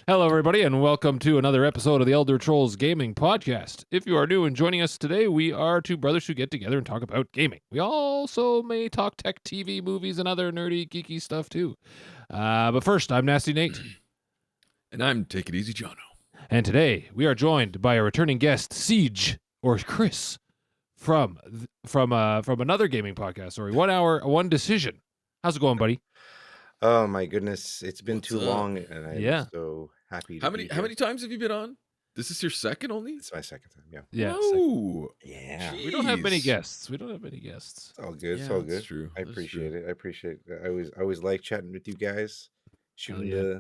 Hello, everybody, and welcome to another episode of the Elder Trolls Gaming Podcast. If you are new and joining us today, we are two brothers who get together and talk about gaming. We also may talk tech, TV, movies, and other nerdy, geeky stuff too. But first, I'm Nasty Nate. And I'm Take It Easy, Jono. And today, we are joined by a returning guest, Siege, or Chris, from another gaming podcast, sorry, 1 hour, one decision. How's it going, buddy? Oh my goodness, it's been What's too up? long, and I'm Yeah. so happy to How be many here. times have you been on? This is your second only? It's my second time. Yeah. Yeah. Whoa. Yeah. We don't have many Jeez. guests. It's All good. Yeah, It's all that's good. true. I That's appreciate true. it. I appreciate it. I always like chatting with you guys. Shooting yeah.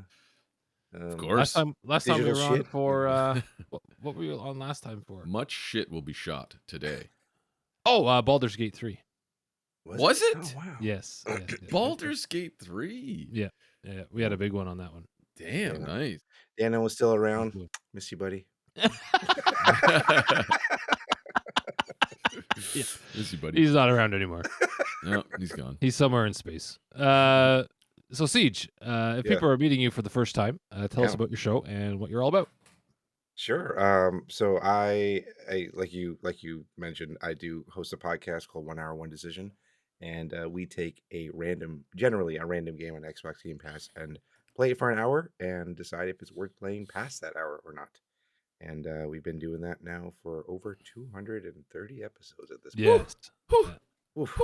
the Of course. Last time we digital were on shit. for what were you on last time for? Much shit will be shot today. Oh, Baldur's Gate 3. Was it? Oh wow. Yes. Baldur's Gate 3. Yeah, we had a big one on that one. Damn, Yeah. nice. Dana was still around. Cool. Miss you, buddy. Miss you, buddy. He's not around anymore. No, he's gone. He's somewhere in space. So Siege, if people are meeting you for the first time, tell us Yeah. about your show and what you're all about. Sure. So I like you mentioned, I do host a podcast called 1 Hour, One Decision, and we take generally a random game on Xbox Game Pass and play it for an hour and decide if it's worth playing past that hour or not. And we've been doing that now for over 230 episodes at this point. Yes. Oof,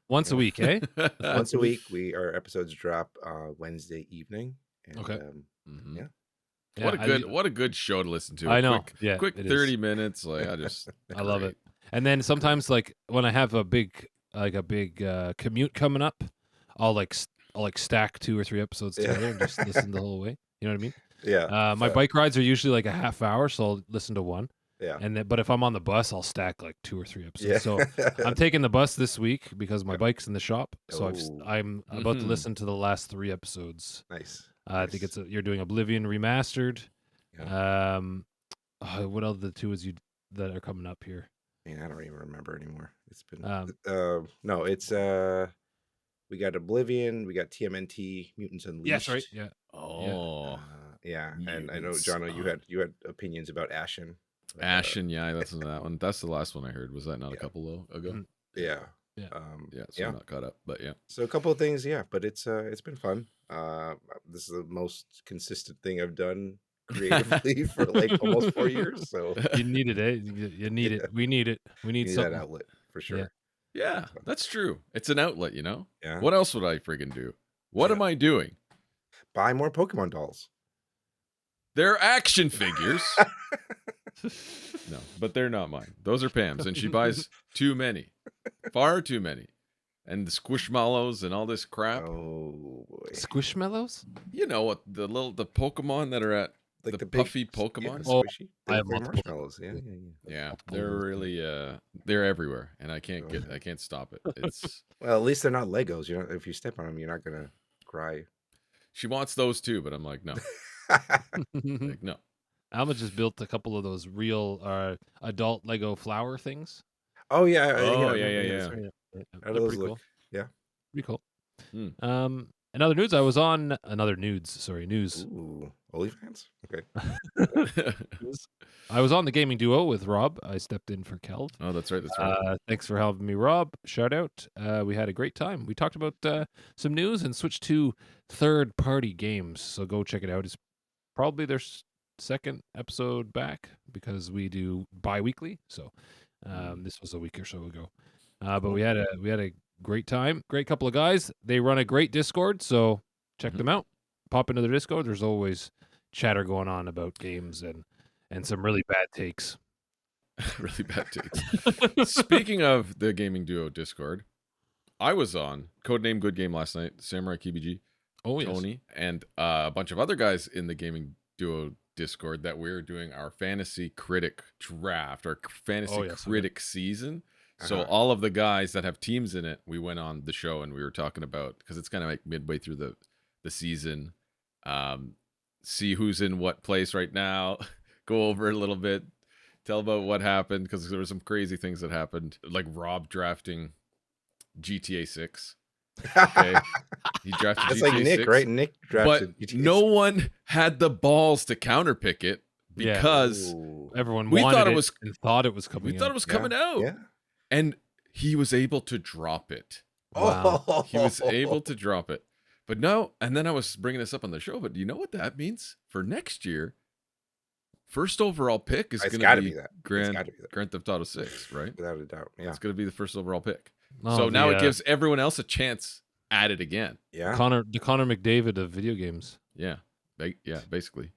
Once a week, eh? once a week. Our episodes drop Wednesday evening. And, Okay. Mhm. Yeah. What a good show to listen to. I know. Quick it is. 30 minutes. Like I love it. And then sometimes, like when I have a big commute coming up, I'll stack 2 or 3 episodes together and just listen the whole way. You know what I mean? Yeah. My bike rides are usually like a half hour, so I'll listen to one. Yeah. But if I'm on the bus, I'll stack like 2 or 3 episodes. Yeah. So I'm taking the bus this week because my bike's in the shop. So Oh. I'm about to Mhm. listen to the last 3 episodes. Nice. I think you're doing Oblivion Remastered. Yeah. What other 2 is that are coming up here? Man, I don't even remember anymore. It's been Um, it's we got Oblivion, we got TMNT, Mutants Unleashed. Yes, right. Yeah. Oh. Yeah, and I know Mutants Jono, you had opinions about Ashen. Ashen, yeah, that's that one. That's the last one I heard. Was that not a couple ago? Mhm. Yeah. Yeah. So I'm not caught up, but yeah. So a couple of things, yeah, but it's been fun. This is the most consistent thing I've done creatively for like almost 4 years. So You need it, eh? You need it. We need it. We need need something. that outlet for sure. Yeah, that's true. It's an outlet, you know? Yeah. What else would I friggin' do? What am I doing? Buy more Pokemon dolls. They're action figures. No, but they're not mine. Those are Pam's, and she buys too many. Far too many. And the Squishmallows and all this crap. Oh boy. Squishmallows? You know what? The Pokemon that are at Like the big- puffy Pokemon? Oh, squishy. I have They're multiple. marshmallows. Yeah. Yeah, they're really they're everywhere, and I can't stop it. It's Well, at least they're not Legos. You know, if you step on them, you're not gonna cry. she wants those too, but I'm like, no. Like, no. Alma just built a couple of those real adult Lego flower things. Oh yeah. Oh, yeah. yeah. that's right. They're How do those pretty look? cool. Yeah. Pretty cool. Hmm. In other news, I was on news. Ooh, OnlyFans. Okay. I was on the gaming duo with Rob. I stepped in for Kelv. Oh, that's right. That's right. Thanks for having me, Rob. Shout out. We had a great time. We talked about some news and switched to third-party games. So go check it out. It's probably their second episode back because we do bi-weekly. So this was a week or so ago. But we had a great time. Great couple of guys. They run a great Discord. So check them out. Pop into their Discord. There's always chatter going on about games and some really bad takes. Really bad takes. Speaking of the gaming duo Discord, I was on Codename Good Game last night, Samurai KBG, Tony, and a bunch of other guys in the gaming duo Discord that we're doing our fantasy critic draft, our fantasy critic season. So all of the guys that have teams in it, we went on the show and we were talking about, because it's kind of like midway through the season, see who's in what place right now, go over it a little bit, tell about what happened, because there were some crazy things that happened, like Rob drafting GTA 6 Okay, he drafted That's GTA like Nick, 6, right? Nick but drafted GTA no 6. one had the balls to counterpick it Yeah. because Ooh. Everyone we wanted thought it it was and thought it was we coming thought out. it was Yeah, coming out, yeah. and he was able to drop it. Wow. He was able to drop it. But no, and then I was bringing this up on the show, but you know what that means for next year? First overall pick is It's going got to to be be that. It's Grand got to be that, Theft Auto 6, right? without a doubt. Yeah, It's going to be the first overall pick. Oh, So now the, it gives everyone else a chance at it again. yeah. the Connor McDavid of video games. Yeah. Basically.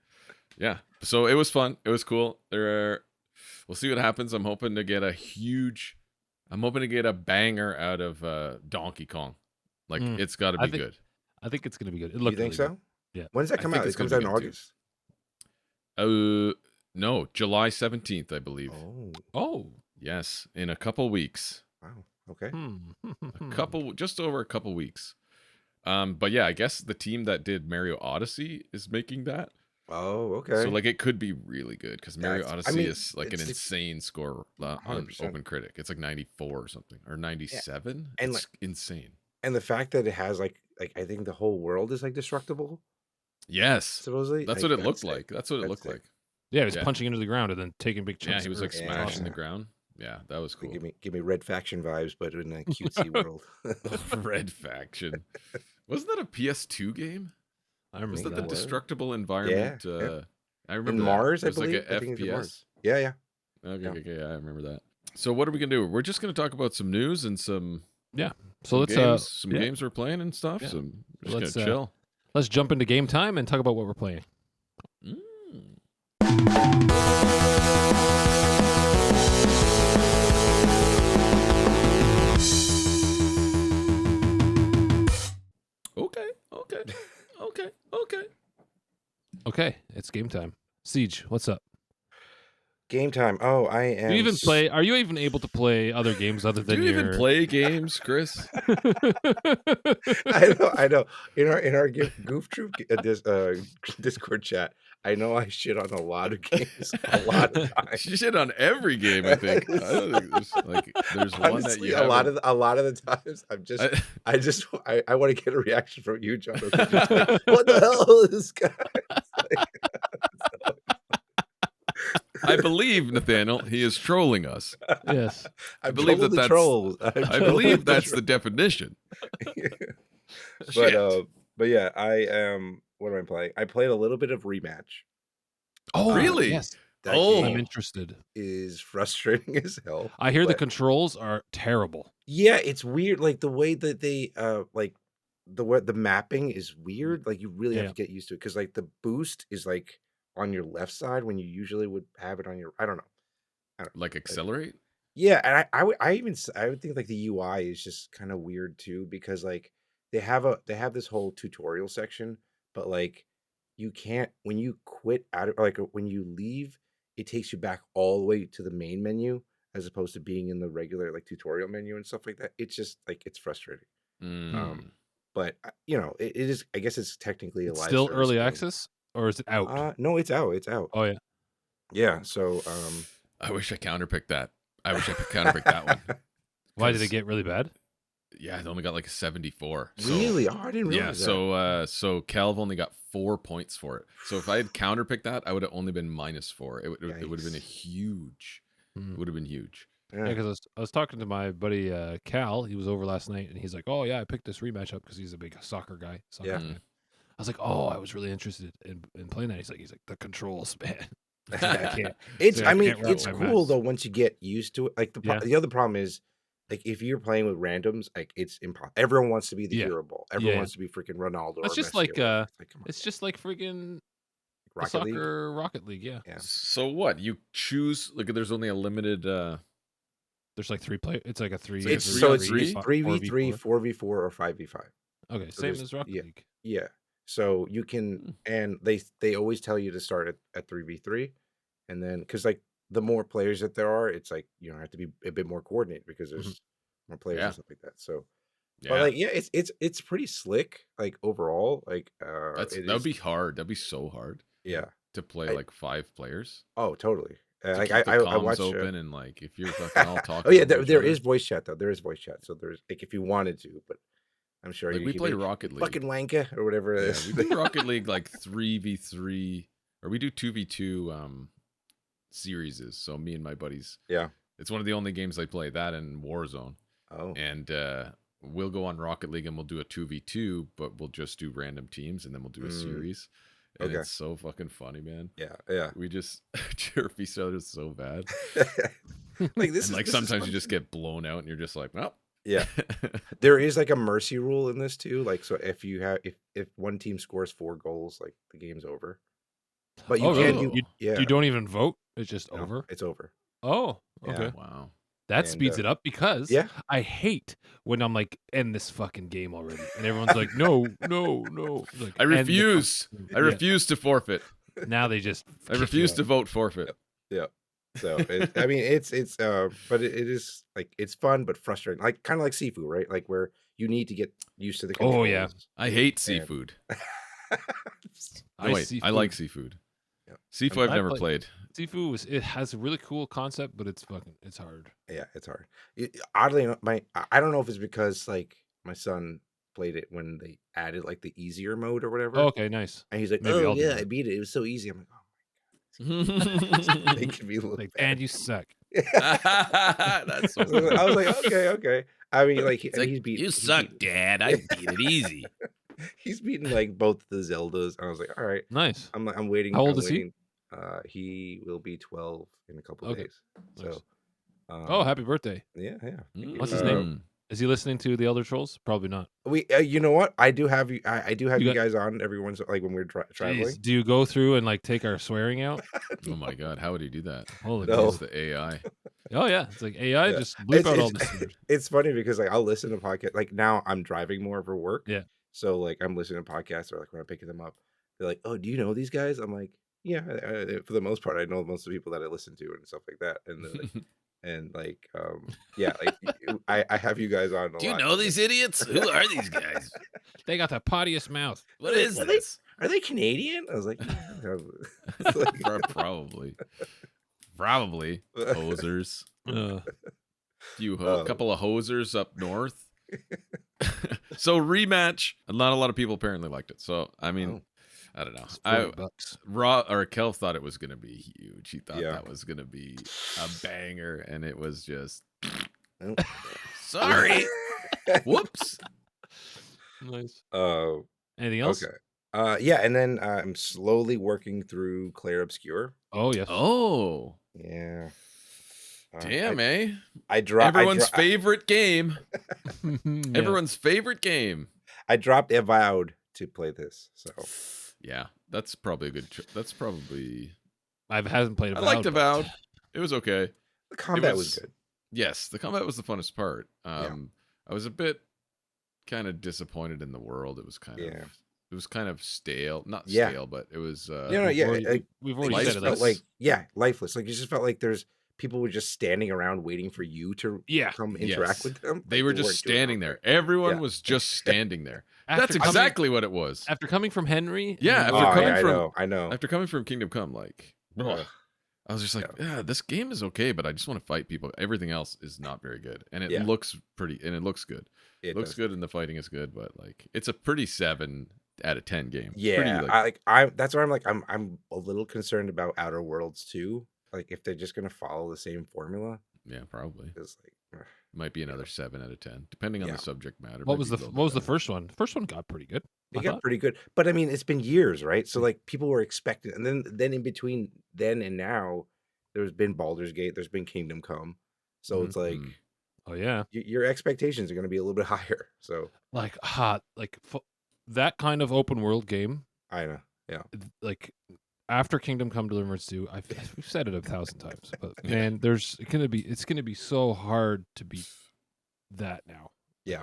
Yeah. So it was fun. It was cool. We'll see what happens. I'm hoping to get a banger out of Donkey Kong. Like it's got to be good. I think it's gonna be good. It You looked think really so? good. Yeah. When does that I come think out? it's It comes gonna out be in good, too. August. No, July 17th, I believe. Oh. Yes, in a couple weeks. Wow. Okay. Just over a couple weeks. But yeah, I guess the team that did Mario Odyssey is making that. Oh, okay. So like it could be really good because Mario Odyssey is like an it's insane score on 100%. Open Critic. It's like 94 or something, or 97. And It's insane. And the fact that it has like I think the whole world is like destructible. Yes, Supposedly, that's like, what it looked sick. like. That's what it That's looked sick. like. Yeah, he was punching into the ground and then taking big chunks. Yeah, he was like of earth. smashing the Yeah. ground. Yeah, that was cool. Give me Red Faction vibes, but in a cutesy world. Red Faction. Wasn't that a PS2 game? I remember Was that the that. destructible environment? Yeah. I remember In that. Mars, It I was like believe. a I think it's in FPS. Mars. Yeah. Okay, I remember that. So what are we gonna do? We're just gonna talk about some news and some So let's games we're playing and stuff. Yeah. So we're just gonna chill. Let's jump into game time and talk about what we're playing. Okay, it's game time. Siege, what's up? Game time. Oh, I am. Do you even play? Are you even able to play other games other than Do you your... even play games, Chris? I know. In our Goof Troop Discord chat, I know I shit on a lot of games a lot of times. You shit on every game, I think. I don't think there's one that Honestly, you a lot of the times I want to get a reaction from you, Jono. What the hell is this guy? I believe, Nathaniel, he is trolling us. Yes. I believe that's trolls. I believe that's the definition. But yeah, I am. What am I playing? I played a little bit of Rematch. Oh, really? Yes. That I'm game interested. is frustrating as hell. I hear the controls are terrible. Yeah, it's weird. Like the way that they like the mapping is weird. Like you really have to get used to it because like the boost is like on your left side when you usually would have it on your. I don't know. Like accelerate? Yeah, and I would think like the UI is just kind of weird too because like they have this whole tutorial section, but like you can't when you quit out of like when you leave, it takes you back all the way to the main menu as opposed to being in the regular like tutorial menu and stuff like that. It's just like it's frustrating. But you know, it is. I guess it's technically a live still service early game. access, or is it out? No, it's out. It's out. Oh yeah. Yeah. So I wish I counterpicked that. I wish I could counterpick that one. Why did it get really bad? Yeah, it only got like a 74. Really? Oh, I didn't realize that. So Calv only got 4 points for it. So if I had counterpicked that, I would have only been -4. It would have been a huge. It would have been huge. Yeah, because I was talking to my buddy Cal. He was over last night, and he's like, "Oh yeah, I picked this Rematch up because he's a big soccer guy." Fan. I was like, "Oh, I was really interested in playing that." He's like, "The controls, man." I can't. It's cool though once you get used to it. Like the other problem is, like if you're playing with randoms, like it's impossible. Everyone wants to be the hero ball. Everyone wants to be freaking Ronaldo. It's just like it's just like freaking Rocket League. Yeah. So what? You choose like there's only a limited. There's like 3 play. It's like a 3. It's 3v3, 4v4, or 5v5. Okay, So same as Rocket League. Yeah. So you can, and they always tell you to start at 3v3, and then because like the more players that there are, it's like you know have to be a bit more coordinated because there's more players and stuff like that. So, but like it's pretty slick like overall. Like that would be hard. That'd be so hard. Yeah, to play like 5 players. Oh, totally. Like I watch open and like if you're fucking all talking. Oh yeah, there is voice chat though. There is voice chat, so there's like if you wanted to, but I'm sure Like you we can play be Rocket League. fucking wanker or whatever it Yeah, is. we do Rocket League like 3v3, or we do 2v2 series. So me and my buddies. Yeah. It's one of the only games I play, that and Warzone. Oh. And we'll go on Rocket League and we'll do a 2v2, but we'll just do random teams and then we'll do a series. And Okay. it's so fucking funny, man. Yeah. We just chirp each other so bad. Like this And is like this sometimes is you just get blown out and you're just like, well. Yeah. There is like a mercy rule in this too. Like, so if you have if one team scores 4 goals, like the game's over. But you Oh, can really? do yeah. You don't even vote? It's just No, over? it's over. Oh, Yeah. okay. Wow. That And, speeds it up because yeah. I hate when I'm like, end this fucking game already. And everyone's like, no. Like, I end the refuse. fucking I game. Yeah. refuse to forfeit. Now they just I refuse to vote forfeit. Yeah. So I mean it's but it is like it's fun but frustrating. Like kind of like Sifu, right? Like where you need to get used to the controls. Oh, yeah. I hate seafood. No, wait, I like seafood. Yeah. Seafood I've never played. Sifu it has a really cool concept, but it's hard. Yeah, it's hard. Oddly enough, I don't know if it's because like my son played it when they added like the easier mode or whatever. Oh, okay, nice. And he's like, Maybe "Oh I'll do yeah, that. I beat it. It was so easy." I'm like, "Oh, making me look Like, bad." and you suck. That's so funny. I was like, okay. I mean, like, he's beat. You suck, Dad. I beat it easy. He's beaten like both the Zeldas. And I was like, all right. Nice. I'm waiting. How old I'm is he? waiting. He will be 12 in a couple of days. Nice. So, Oh, happy birthday! yeah. What's his name? Is he listening to the Elder Trolls? Probably not. We, you know what? I do have you. I do have You you got- guys on every once like when we're traveling. Jeez, do you go through and like take our swearing out? Oh my God, how would he do that? Holy No. It's the AI. Oh yeah, it's like AI Yeah. just bleep out all the swears. It's funny because like I'll listen to podcasts. Like now I'm driving more for work. Yeah. So like I'm listening to podcasts or like when I'm picking them up, they're like, "Oh, do you know these guys?" I'm like, "Yeah." For the most part, I know most of the people that I listen to and stuff like that. And they're like, yeah, like I have you guys on. Do you know these idiots? Who are these guys? They got the pottiest mouth. What is this? Are they Canadian? I was like, yeah. Probably hosers. Couple of hosers up north. So Rematch, not a lot of people apparently liked it. So I mean, I don't know. Kel thought it was gonna be huge. He thought that was gonna be a banger, and it was just sorry. Whoops. Nice. Oh. Anything else? Okay. Yeah, and then I'm slowly working through Clair Obscure. Oh yes. Oh. Yeah. Damn, I dropped everyone's favorite game. Yeah. Everyone's favorite game. I dropped Avowed to play this. So yeah, that's probably a good. That's probably. I haven't played Avowed. I liked Avowed. It was okay. The combat was good. Yes, the combat was the funnest part. I was a bit kind of disappointed in the world. It was kind of. It was kind of stale. Not stale, but it was. We've already said it. Lifeless. Like it just felt like people were just standing around waiting for you to come interact with them. They were just standing there. Everyone was just standing there. That's exactly what it was. After coming from Henry. Yeah, I know. After coming from Kingdom Come, like I was just like, yeah, this game is okay, but I just want to fight people. Everything else is not very good. And it looks pretty and it looks good. It looks good and the fighting is good, but like it's a pretty 7 out of 10 game. Yeah. Pretty, that's where I'm a little concerned about Outer Worlds 2. Like if they're just gonna follow the same formula. Yeah, probably. It's like might be another 7 out of 10, depending on the subject matter. What was the first one? The first one got pretty good. It got pretty good. But I mean, it's been years, right? So like people were expecting, and then in between then and now, there's been Baldur's Gate, there's been Kingdom Come. So it's like, oh yeah, your expectations are gonna be a little bit higher. So like that kind of open world game. I know. Yeah. Like after Kingdom Come Deliverance 2, we've said it 1,000 times, but man, it's gonna be so hard to beat that now. Yeah.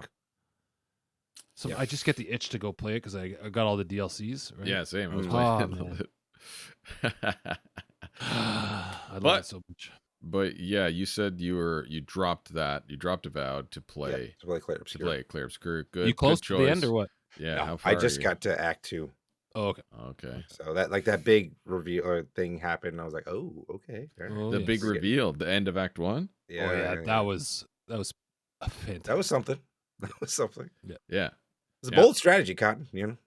So I just get the itch to go play it because I got all the DLCs. Right? Yeah, same. I was playing it. I love it so much. But yeah, you said you dropped that. You dropped Avowed to play Clair Obscure. Clair Obscure. Good. You close good to choice. the end or what? Yeah. No, how far I just are you? got to Act 2. Oh, okay. Okay. So that big reveal or thing happened. And I was like, oh, okay. Oh, the big reveal, the end of Act 1. Yeah. Oh, yeah. That was a fantastic. That was something. That was something. Yeah. It's a bold strategy, Cotton. the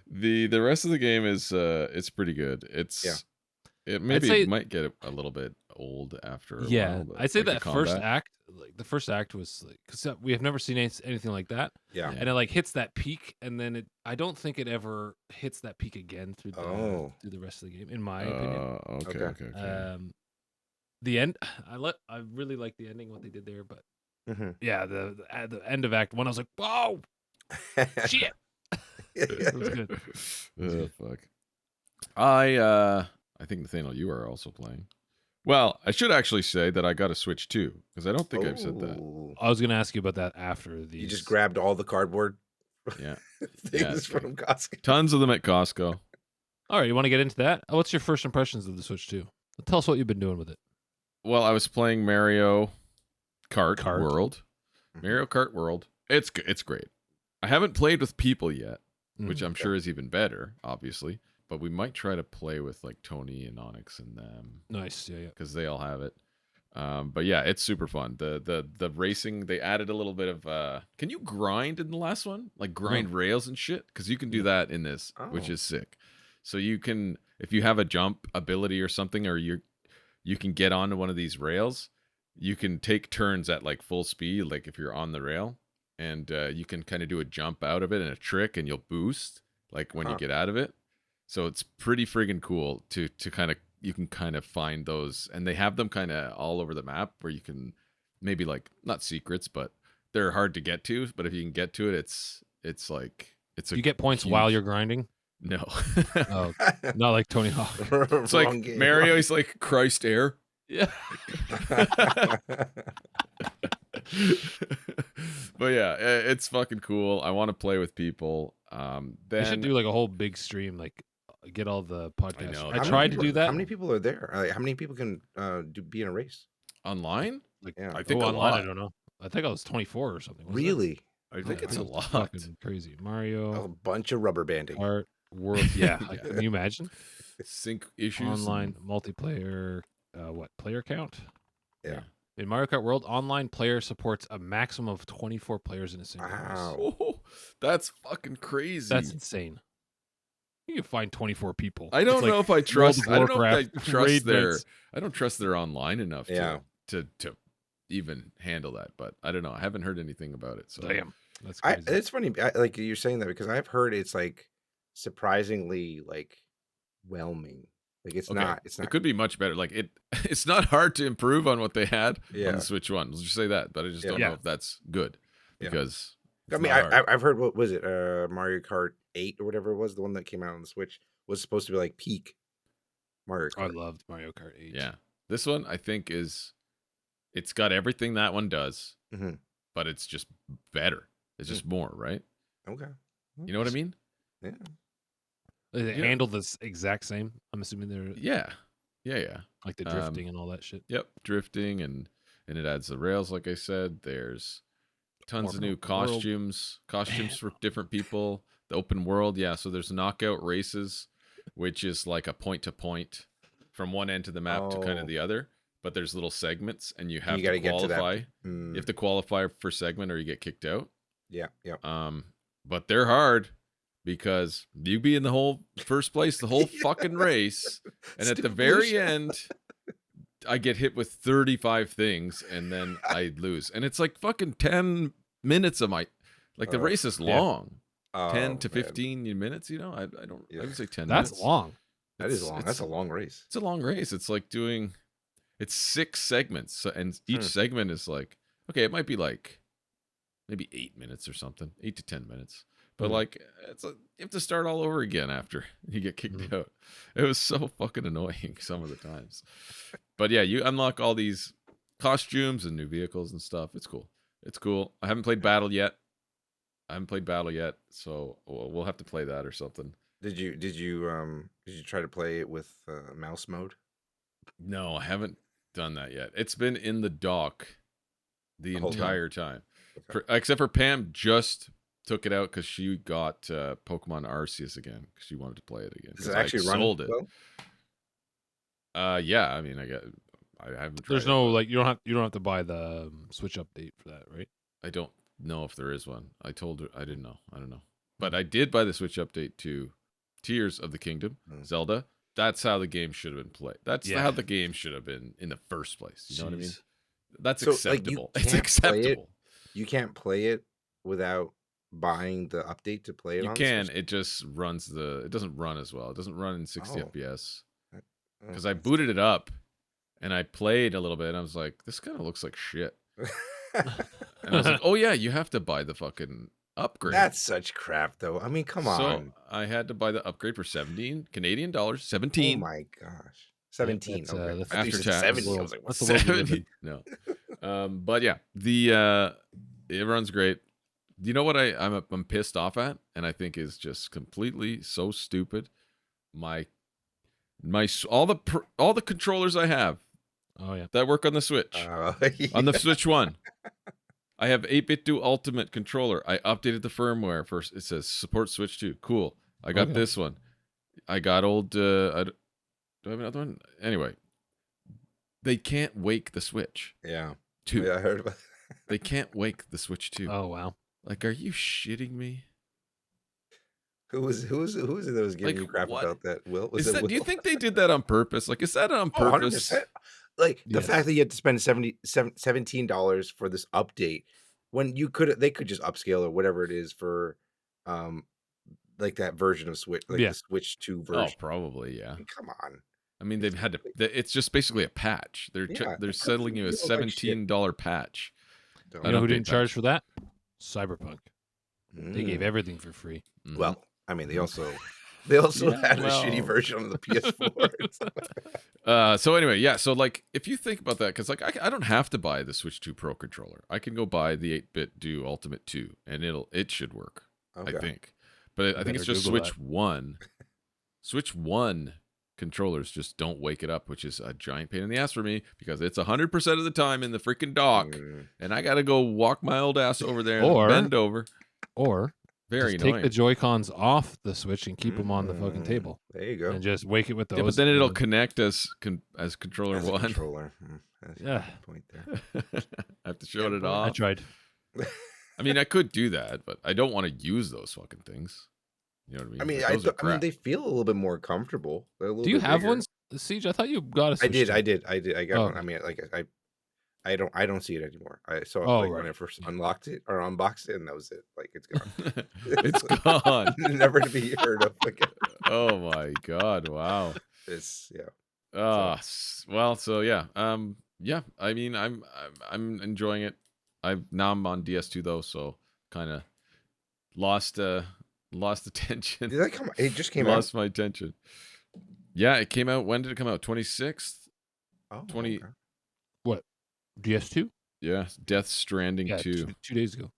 the rest of the game is it's pretty good. It maybe might get a little bit old after a while. But I'd say like that first act, like the first act was like, because we have never seen anything like that. Yeah, and it like hits that peak, and then I don't think it ever hits that peak again through the rest of the game, in my opinion. Okay. The end, I really like the ending, what they did there, but yeah, the end of Act 1, I was like, whoa, shit. It was good. Fuck. I think Nathaniel, you are also playing. Well, I should actually say that I got a Switch too, because I don't think I've said that. I was gonna ask you about that after these. You just grabbed all the cardboard things from Costco. Tons of them at Costco. All right, you want to get into that? What's your first impressions of the Switch 2? Tell us what you've been doing with it. Well, I was playing Mario Kart World. Mario Kart World. It's great. I haven't played with people yet, which I'm sure is even better, obviously. But we might try to play with like Tony and Onyx and them. Nice, yeah. Because they all have it. But yeah, it's super fun. The racing, they added a little bit of can you grind in the last one? Like grind rails and shit? Because you can do that in this, which is sick. So you can, if you have a jump ability or something, or you can get onto one of these rails, you can take turns at like full speed, like if you're on the rail, and you can kind of do a jump out of it and a trick, and you'll boost like when you get out of it. So it's pretty friggin' cool to kind of, you can kind of find those, and they have them kind of all over the map where you can maybe like, not secrets, but they're hard to get to. But if you can get to it, it's like, you get points while you're grinding. No, not like Tony Hawk. It's like game. Mario. He's like Christ Air. Yeah. But yeah, it's fucking cool. I want to play with people. They should do like a whole big stream, like get all the podcasts. I know. I tried to do that. How many people are there? How many people can be in a race online? Like, I think a online. lot. I don't know. I think I was 24 or something. Really? I think it's a lot. Fucking crazy. Mario. A bunch of rubber banding. Art World. Yeah. Can you imagine? Sync issues. Online multiplayer. What player count? Yeah. In Mario Kart World, online player supports a maximum of 24 players in a single race. Oh, that's fucking crazy. That's insane. You can find 24 people. I don't know if I trust. I don't know if I trust their. I don't trust their online enough to even handle that. But I don't know. I haven't heard anything about it. So damn, that's crazy. It's funny. Like you're saying that because I've heard it's like surprisingly like whelming. Like it's not. It could be much better. Like it's not hard to improve on what they had on the Switch 1. Let's just say that. But I just don't know if that's good because. I mean, I've heard, what was it? Mario Kart 8 or whatever it was, the one that came out on the Switch, was supposed to be like peak Mario Kart. I loved Mario Kart 8. Yeah, this one I think it's got everything that one does, but it's just better. It's just more, right? Okay. You know what I mean? Yeah. They handle this exact same. I'm assuming they're yeah. Like the drifting and all that shit. Yep, drifting and it adds the rails. Like I said, there's tons of new costumes for different people. The open world, so there's knockout races, which is like a point to point from one end to the map to kind of the other. But there's little segments, and you have to qualify. You have to qualify for segment, or you get kicked out. Yeah. But they're hard because you be in the whole first place the whole fucking race, and at the very end, I get hit with 35 things, and then I lose. And it's like fucking 10 minutes of my... Like, the race is long. 10 to 15 minutes, you know? I would say 10 minutes. That's long. That is long. That's a long race. It's a long race. It's like doing... It's 6 segments, and each segment is like... Okay, it might be like... Maybe 8 minutes or something. 8 to 10 minutes. But like, you have to start all over again after you get kicked out. It was so fucking annoying some of the times. But yeah, you unlock all these costumes and new vehicles and stuff. It's cool. It's cool. I haven't played Battle yet. So we'll have to play that or something. Did you try to play it with mouse mode? No, I haven't done that yet. It's been in the dock the entire time. Okay. Except for Pam just took it out because she got Pokemon Arceus again because she wanted to play it again. Does it actually run sold it? Well? Yeah. I mean, I haven't. There's no like you don't have to buy the Switch update for that, right? I don't know if there is one. I told her I didn't know. I don't know. But I did buy the Switch update to Tears of the Kingdom, Zelda. That's how the game should have been played. That's how the game should have been in the first place. You know what I mean? That's acceptable. It's acceptable. You can't play it without buying the update to play it. You can. It just runs it doesn't run as well. It doesn't run in 60 FPS. Because I booted it up and I played a little bit and I was like, this kind of looks like shit. And I was like, oh yeah, you have to buy the fucking upgrade. That's such crap, though. I mean, come on. So I had to buy the upgrade for 17 Canadian dollars. 17. Oh my gosh. 17. Yeah, that's after tax. 70. I was like, what's the 70? No. But yeah, it runs great. You know what I'm pissed off at, and I think is just completely so stupid. All the controllers I have. Oh yeah. That work on the Switch. On the Switch 1. I have 8-bit do Ultimate controller. I updated the firmware first. It says support Switch 2. Cool. I got this one. I got old. Do I have another one? Anyway, they can't wake the Switch. Yeah. 2. Yeah, I heard about. They can't wake the Switch 2. Oh wow. Like, are you shitting me? Who was it that was giving you crap about that? Will? Do you think they did that on purpose? Like, is that on purpose? 100%. Like the fact that you had to spend $17 for this update when they could just upscale or whatever it is for like that version of Switch, like the Switch 2 version. Oh, probably, yeah. I mean, come on. I mean, they've had to. It's just basically a patch. They're settling you a $17 patch. You know who didn't charge for that? Cyberpunk. They gave everything for free. Well, I mean, they also had a shitty version on the PS4. So anyway, yeah. So like, if you think about that, because like I don't have to buy the Switch 2 Pro controller. I can go buy the 8-bit do Ultimate 2, and it should work. Okay. I think, but I think it's just Switch 1. Switch 1 controllers just don't wake it up, which is a giant pain in the ass for me because it's 100% of the time in the freaking dock, and I got to go walk my old ass over there and bend over. Or very just annoying. take the Joy-Cons off the Switch and keep them on the fucking table. There you go. And just wake it with those. Yeah, but then it'll connect as controller 1. Controller. That's a point there. I have to shut it off. I tried. I mean, I could do that, but I don't want to use those fucking things. You know what I mean? I mean, they feel a little bit more comfortable. Do you have one, Siege? I thought you got a Switch. I did. I got one. I mean, like I don't see it anymore. I saw it when I first unlocked it or unboxed it, and that was it. Like it's gone. It's gone. Never to be heard of again. Oh my god! Wow. Well, so yeah. Yeah. I mean, I'm enjoying it. Now I'm on DS2 though, so kind of lost attention. Did that come? It just came out. Lost my attention. Yeah, it came out. When did it come out? 26th. Oh, 20. Okay. What? DS2? Yeah, Death Stranding 2. 2 days ago.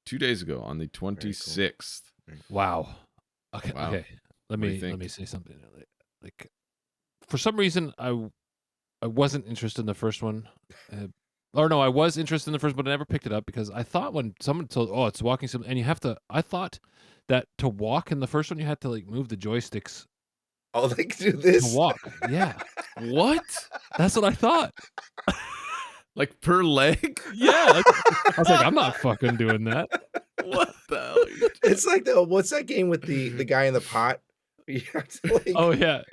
2 days ago on the 26th. Cool. Wow. Okay. Wow. Okay. Let me say something. Like, for some reason, I wasn't interested in the first one. Or no, I was interested in the first, but I never picked it up because I thought when someone told, "Oh, it's walking sim," and you have to. I thought that to walk in the first one, you had to like move the joysticks. Oh, they can do this to walk. Yeah. What? That's what I thought. Like per leg? Yeah. I was like, I'm not fucking doing that. What the hell? It's like what's that game with the guy in the pot? You have to, like... Oh yeah.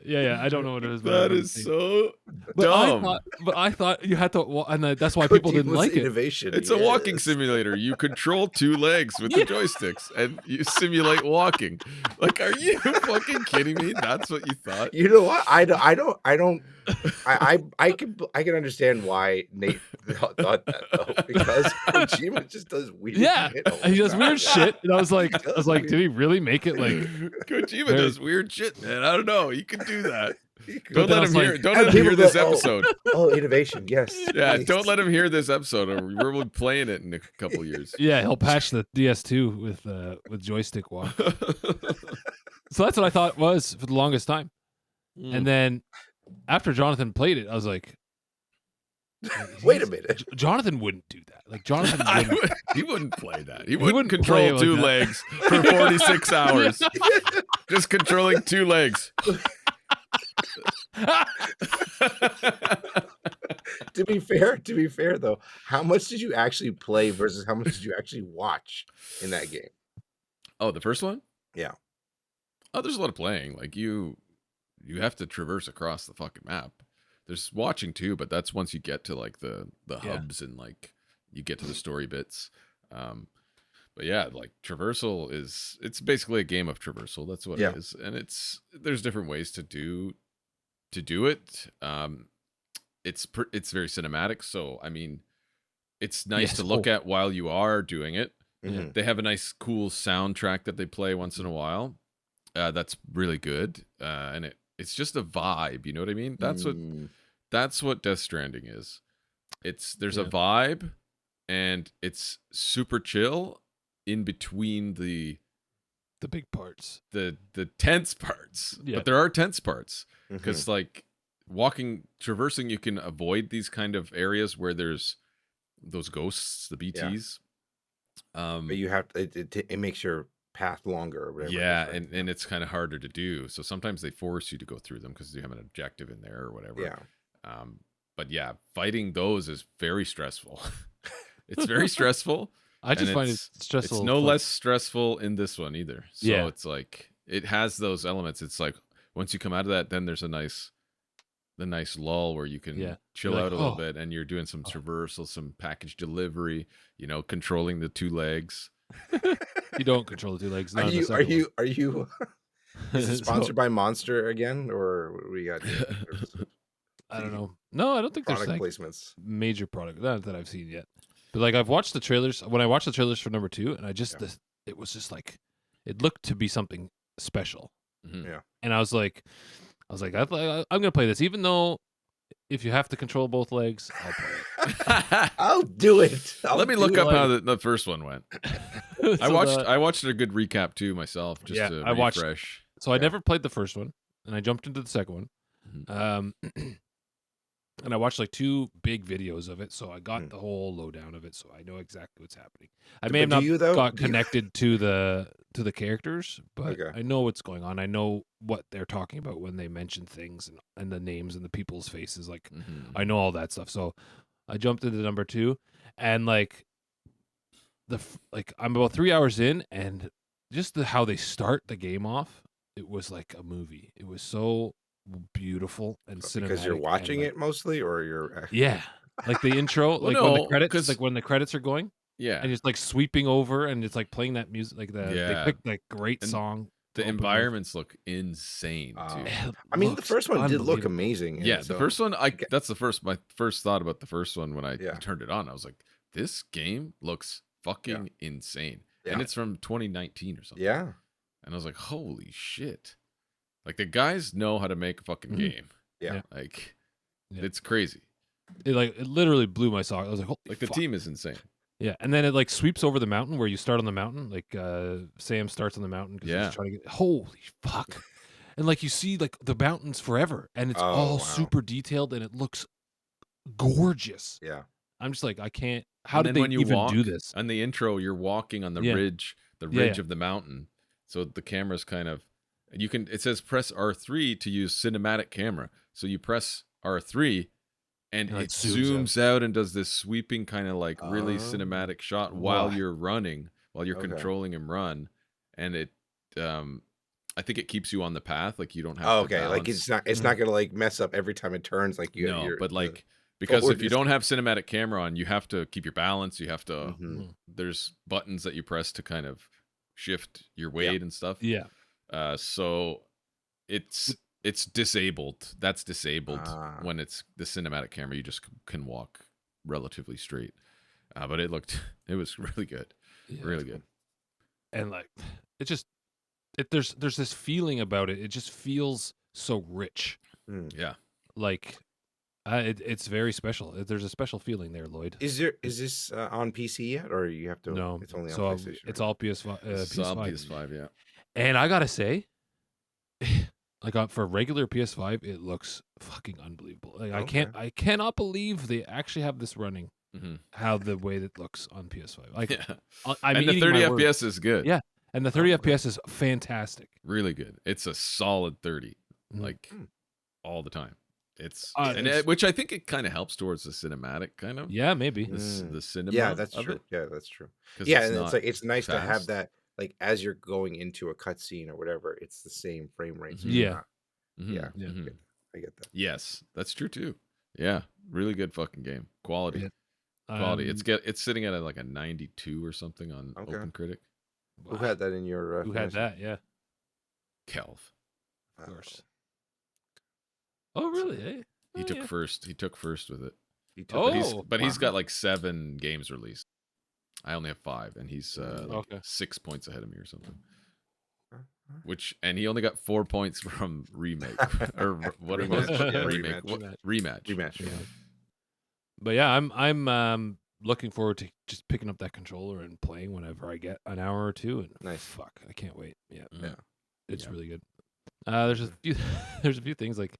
I don't know what it is. But that is so dumb. I thought you had to, and that's why people didn't like innovation. it. It's a walking simulator. You control 2 legs with the joysticks, and you simulate walking. Like, are you fucking kidding me? That's what you thought? You know what? I can understand why Nate thought that though, because Kojima just does weird. Yeah, shit. He does weird shit, and I was like, did he really make it like? Kojima does weird shit, man. I don't know. You can do that. Don't let him hear. Don't let him hear this episode. Oh, innovation, yes. Yeah, don't let him hear this episode, or we're playing it in a couple years. Yeah, he'll patch the DS2 with joystick walk. So that's what I thought was for the longest time, and then after Jonathan played it, I was like, "Wait a minute, Jonathan wouldn't do that. Like Jonathan, he wouldn't play that. He wouldn't control like 2 that. legs for 46 hours, just controlling 2 legs." To be fair though, how much did you actually play versus how much did you actually watch in that game? Oh, the first one? Yeah. Oh, there's a lot of playing. Like you have to traverse across the fucking map. There's watching too, but that's once you get to like the hubs and like you get to the story bits. But yeah, like traversal it's basically a game of traversal. That's what it is, and there's different ways to do it. It's very cinematic, so I mean, it's nice to look at while you are doing it. Mhm. They have a nice, cool soundtrack that they play once in a while. That's really good, and it's just a vibe. You know what I mean? That's what Death Stranding is. There's a vibe, and it's super chill in between the big parts, the tense parts. Yeah. But there are tense parts because like traversing, you can avoid these kind of areas where there's those ghosts, the BTs. But you have it makes your path longer or whatever. Yeah, and it's kind of harder to do. So sometimes they force you to go through them because you have an objective in there or whatever. Yeah. But yeah, fighting those is very stressful. It's very stressful. I just find it stressful. It's no less stressful in this one either. So it's like it has those elements. It's like once you come out of that, then there's the nice lull where you can chill out a little bit, and you're doing some traversal, some package delivery, controlling the two legs. You don't control the two legs. Are you is it sponsored by Monster again, or what we got here? I don't know. No, I don't think product there's placements. Major product that I've seen yet. But like I've watched the trailers. When I watched the trailers for number 2, and it was just like it looked to be something special. Yeah. And I was like, I'm gonna play this, even though if you have to control both legs, I'll play it. I'll do it. Let me look up how the first one went. So I watched a good recap too myself, just to refresh. I never played the first one, and I jumped into the second one. And I watched like 2 big videos of it, so I got the whole lowdown of it, so I know exactly what's happening. I may have not got connected to the characters, but I know what's going on. I know what they're talking about when they mention things and the names and the people's faces. Like I know all that stuff. So I jumped into number 2, and like I'm about 3 hours in, and just how they start the game off, it was like a movie. It was so beautiful and cinematic. Because you're watching it mostly, or you're like the intro, when the credits are going, and it's like sweeping over, and it's like playing that music, like they picked that great song. The environments look insane too. I mean, the first one did look amazing. Yeah, the first one, that's my first thought about the first one when I turned it on. I was like, this game looks fucking insane, and it's from 2019 or something. Yeah, and I was like, holy shit. Like, the guys know how to make a fucking game. Yeah. Like, it's crazy. It literally blew my sock. I was like, holy the team is insane. Yeah, and then it like sweeps over the mountain where you start on the mountain. Like Sam starts on the mountain because he's trying to get. Holy fuck! And like you see like the mountains forever, and it's all super detailed, and it looks gorgeous. Yeah, I'm just like, I can't. How did they even do this? On the intro, you're walking on the ridge, of the mountain. So the camera's kind of. It says press R3 to use cinematic camera. So you press R3 and it zooms out and does this sweeping kind of like really cinematic shot while you're running, while you're controlling him run. And it, I think it keeps you on the path. Like you don't have to balance. Like it's not going to like mess up every time it turns. Like because if you don't have cinematic camera on, you have to keep your balance. You have to, there's buttons that you press to kind of shift your weight and stuff. Yeah. So it's disabled. That's disabled when it's the cinematic camera. You just can walk relatively straight. But it was really good, really good. And like there's this feeling about it. It just feels so rich. Yeah, like it's very special. There's a special feeling there, Lloyd. Is this on PC yet, or you have to? No, it's only on PlayStation. It's all PS5. PS5, yeah. And I gotta say, like for regular PS5, it looks fucking unbelievable. Like I cannot believe they actually have this running. How the way that looks on PS5. Like, and the 30 FPS is good. Yeah, and the 30 FPS is fantastic. Really good. It's a solid 30, like all the time. It's it's- which I think it kind of helps towards the cinematic kind of. Yeah, maybe. The cinema. Yeah, that's of true. it, Yeah, that's true. 'cause Yeah, it's and it's not like it's nice to have fast. that, like as you're going into a cutscene or whatever, it's the same frame rate. So Mhm. you're Yeah. not. Mhm, Yeah, Yeah. mhm. I get that. Yes, that's true too. Yeah, really good fucking game. Quality. Yeah. Quality. It's sitting at like a 92 or something on Okay. Open Critic. Who wow. had that in your? Who had fantasy? that? Yeah, Kelv. of course. Oh, Oh, really? Eh? He Oh, took yeah. first. He took first with it. he took Oh, it. But he's wow. got like 7 games released. I only have 5, and he's like Okay. 6 points ahead of me or something. Huh? And he only got 4 points from remake or what it was. Rematch, yeah, remake. rematch. What? Rematch. Rematch. Rematch. Yeah. But yeah, I'm looking forward to just picking up that controller and playing whenever I get an hour or two. And Nice. fuck, I can't wait. Yeah, Yeah. it's Yeah. really good. There's a Mhm. few there's a few things like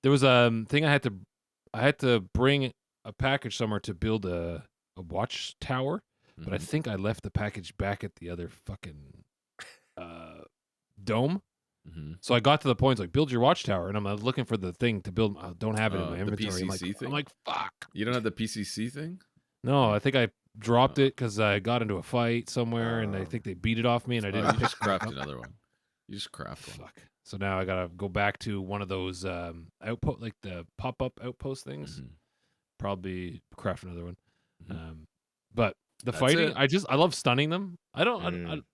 there was a thing I had to bring a package somewhere to build a watch tower, but I Mhm. think I left the package back at the other fucking dome. Mhm. So I got to the point like build your watchtower, and I'm looking for the thing to build. I don't have it in my The inventory. PCC thing? I'm like, fuck. You don't have the PCC thing? No, I think I dropped it because I got into a fight somewhere, and I Oh. think they beat it off me, and I Oh, didn't you just pick it back craft up. another one. You just craft one. Fuck. So now I gotta go back to one of those outpost, like the pop-up outpost things. Mhm. Probably craft another one. Mhm. But the That's fighting, it. I love stunning them. I don't. Mm.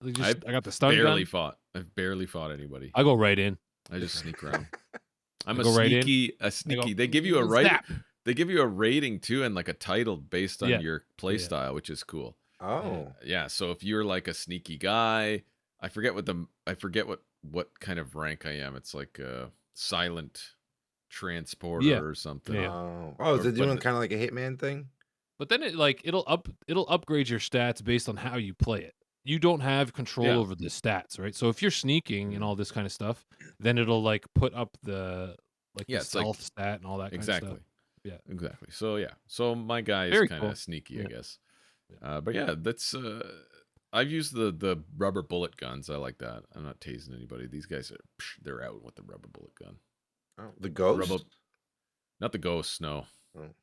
I got the stun gun. I've barely fought anybody. I go right in. I just sneak around. I I'm a go right in. sneaky. I go. They give you a Zap. They give you a rating too, and like a title based on Yeah. your play Yeah. style, which is cool. Oh. Yeah. So if you're like a sneaky guy, I forget what kind of rank I am. It's like a silent transporter Yeah. or something. Yeah. Oh. Oh, is Or- it doing but- kind of like a Hitman thing? But then it'll upgrade your stats based on how you play it. You don't have control Yeah. over the stats, right? So if you're sneaking and all this kind of stuff, then it'll like put up the Yeah, the it's like- stealth stat and all that Exactly. kind of stuff. Yeah. Exactly. So yeah. So my guy is Very kind cool. of sneaky, I Yeah. guess. But yeah, that's I've used the rubber bullet guns. I like that. I'm not tasing anybody. These guys they're out with the rubber bullet gun. Oh, the ghost. Rubber, not the ghosts. No, Oh.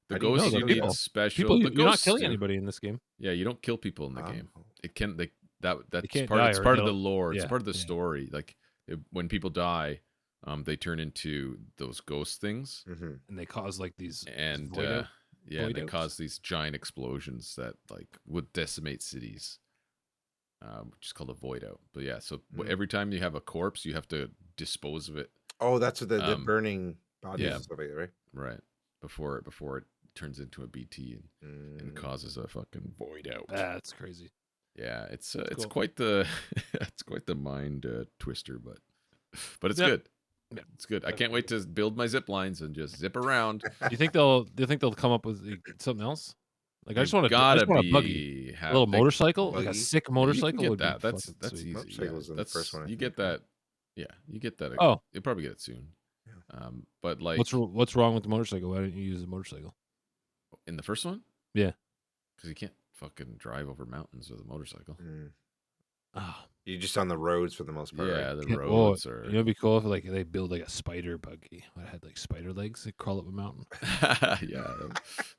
the How do you ghosts know you the need people? special. People, The you're not ghosts killing do. anybody in this game. Yeah, you don't kill people in the game. Oh. It can that's can't part. die It's or part of the they'll- lore. It's yeah, part of the yeah. story. Like when people die, they turn into those ghost things, Mm-hmm. And they cause like these and void out- yeah, and void they outs. cause these giant explosions that like would decimate cities. Which is called a void out. But yeah, so Mm. every time you have a corpse, you have to dispose of it. Oh, that's what the Um, burning bodies yeah. and stuff like that, right? Right. Before it turns into a BT and causes a fucking void out. That's crazy. Yeah, it's cool. quite the it's quite the mind twister, but it's Yep. good. Yeah. It's good. I can't wait to build my zip lines and just zip around. Do you think they'll come up with something else? Like I just want Gotta a buggy, a little they- motorcycle, like a Buggy? sick you can motorcycle get would that. be That's fucking sweet. easy. Motorcycles Yeah, in the first one, I you think, get right? that. Yeah, you get that. Oh, You'll probably get it soon. Yeah. But like what's wrong with the motorcycle? Why didn't you use the motorcycle? in the first one, Yeah. because you can't fucking drive over mountains with a motorcycle. Mm. Ah, You're just on the roads for the most part, Yeah, right? the can't- roads You are. know, it'd be cool if like they build like a spider buggy. It had like spider legs that crawl up a mountain. Yeah,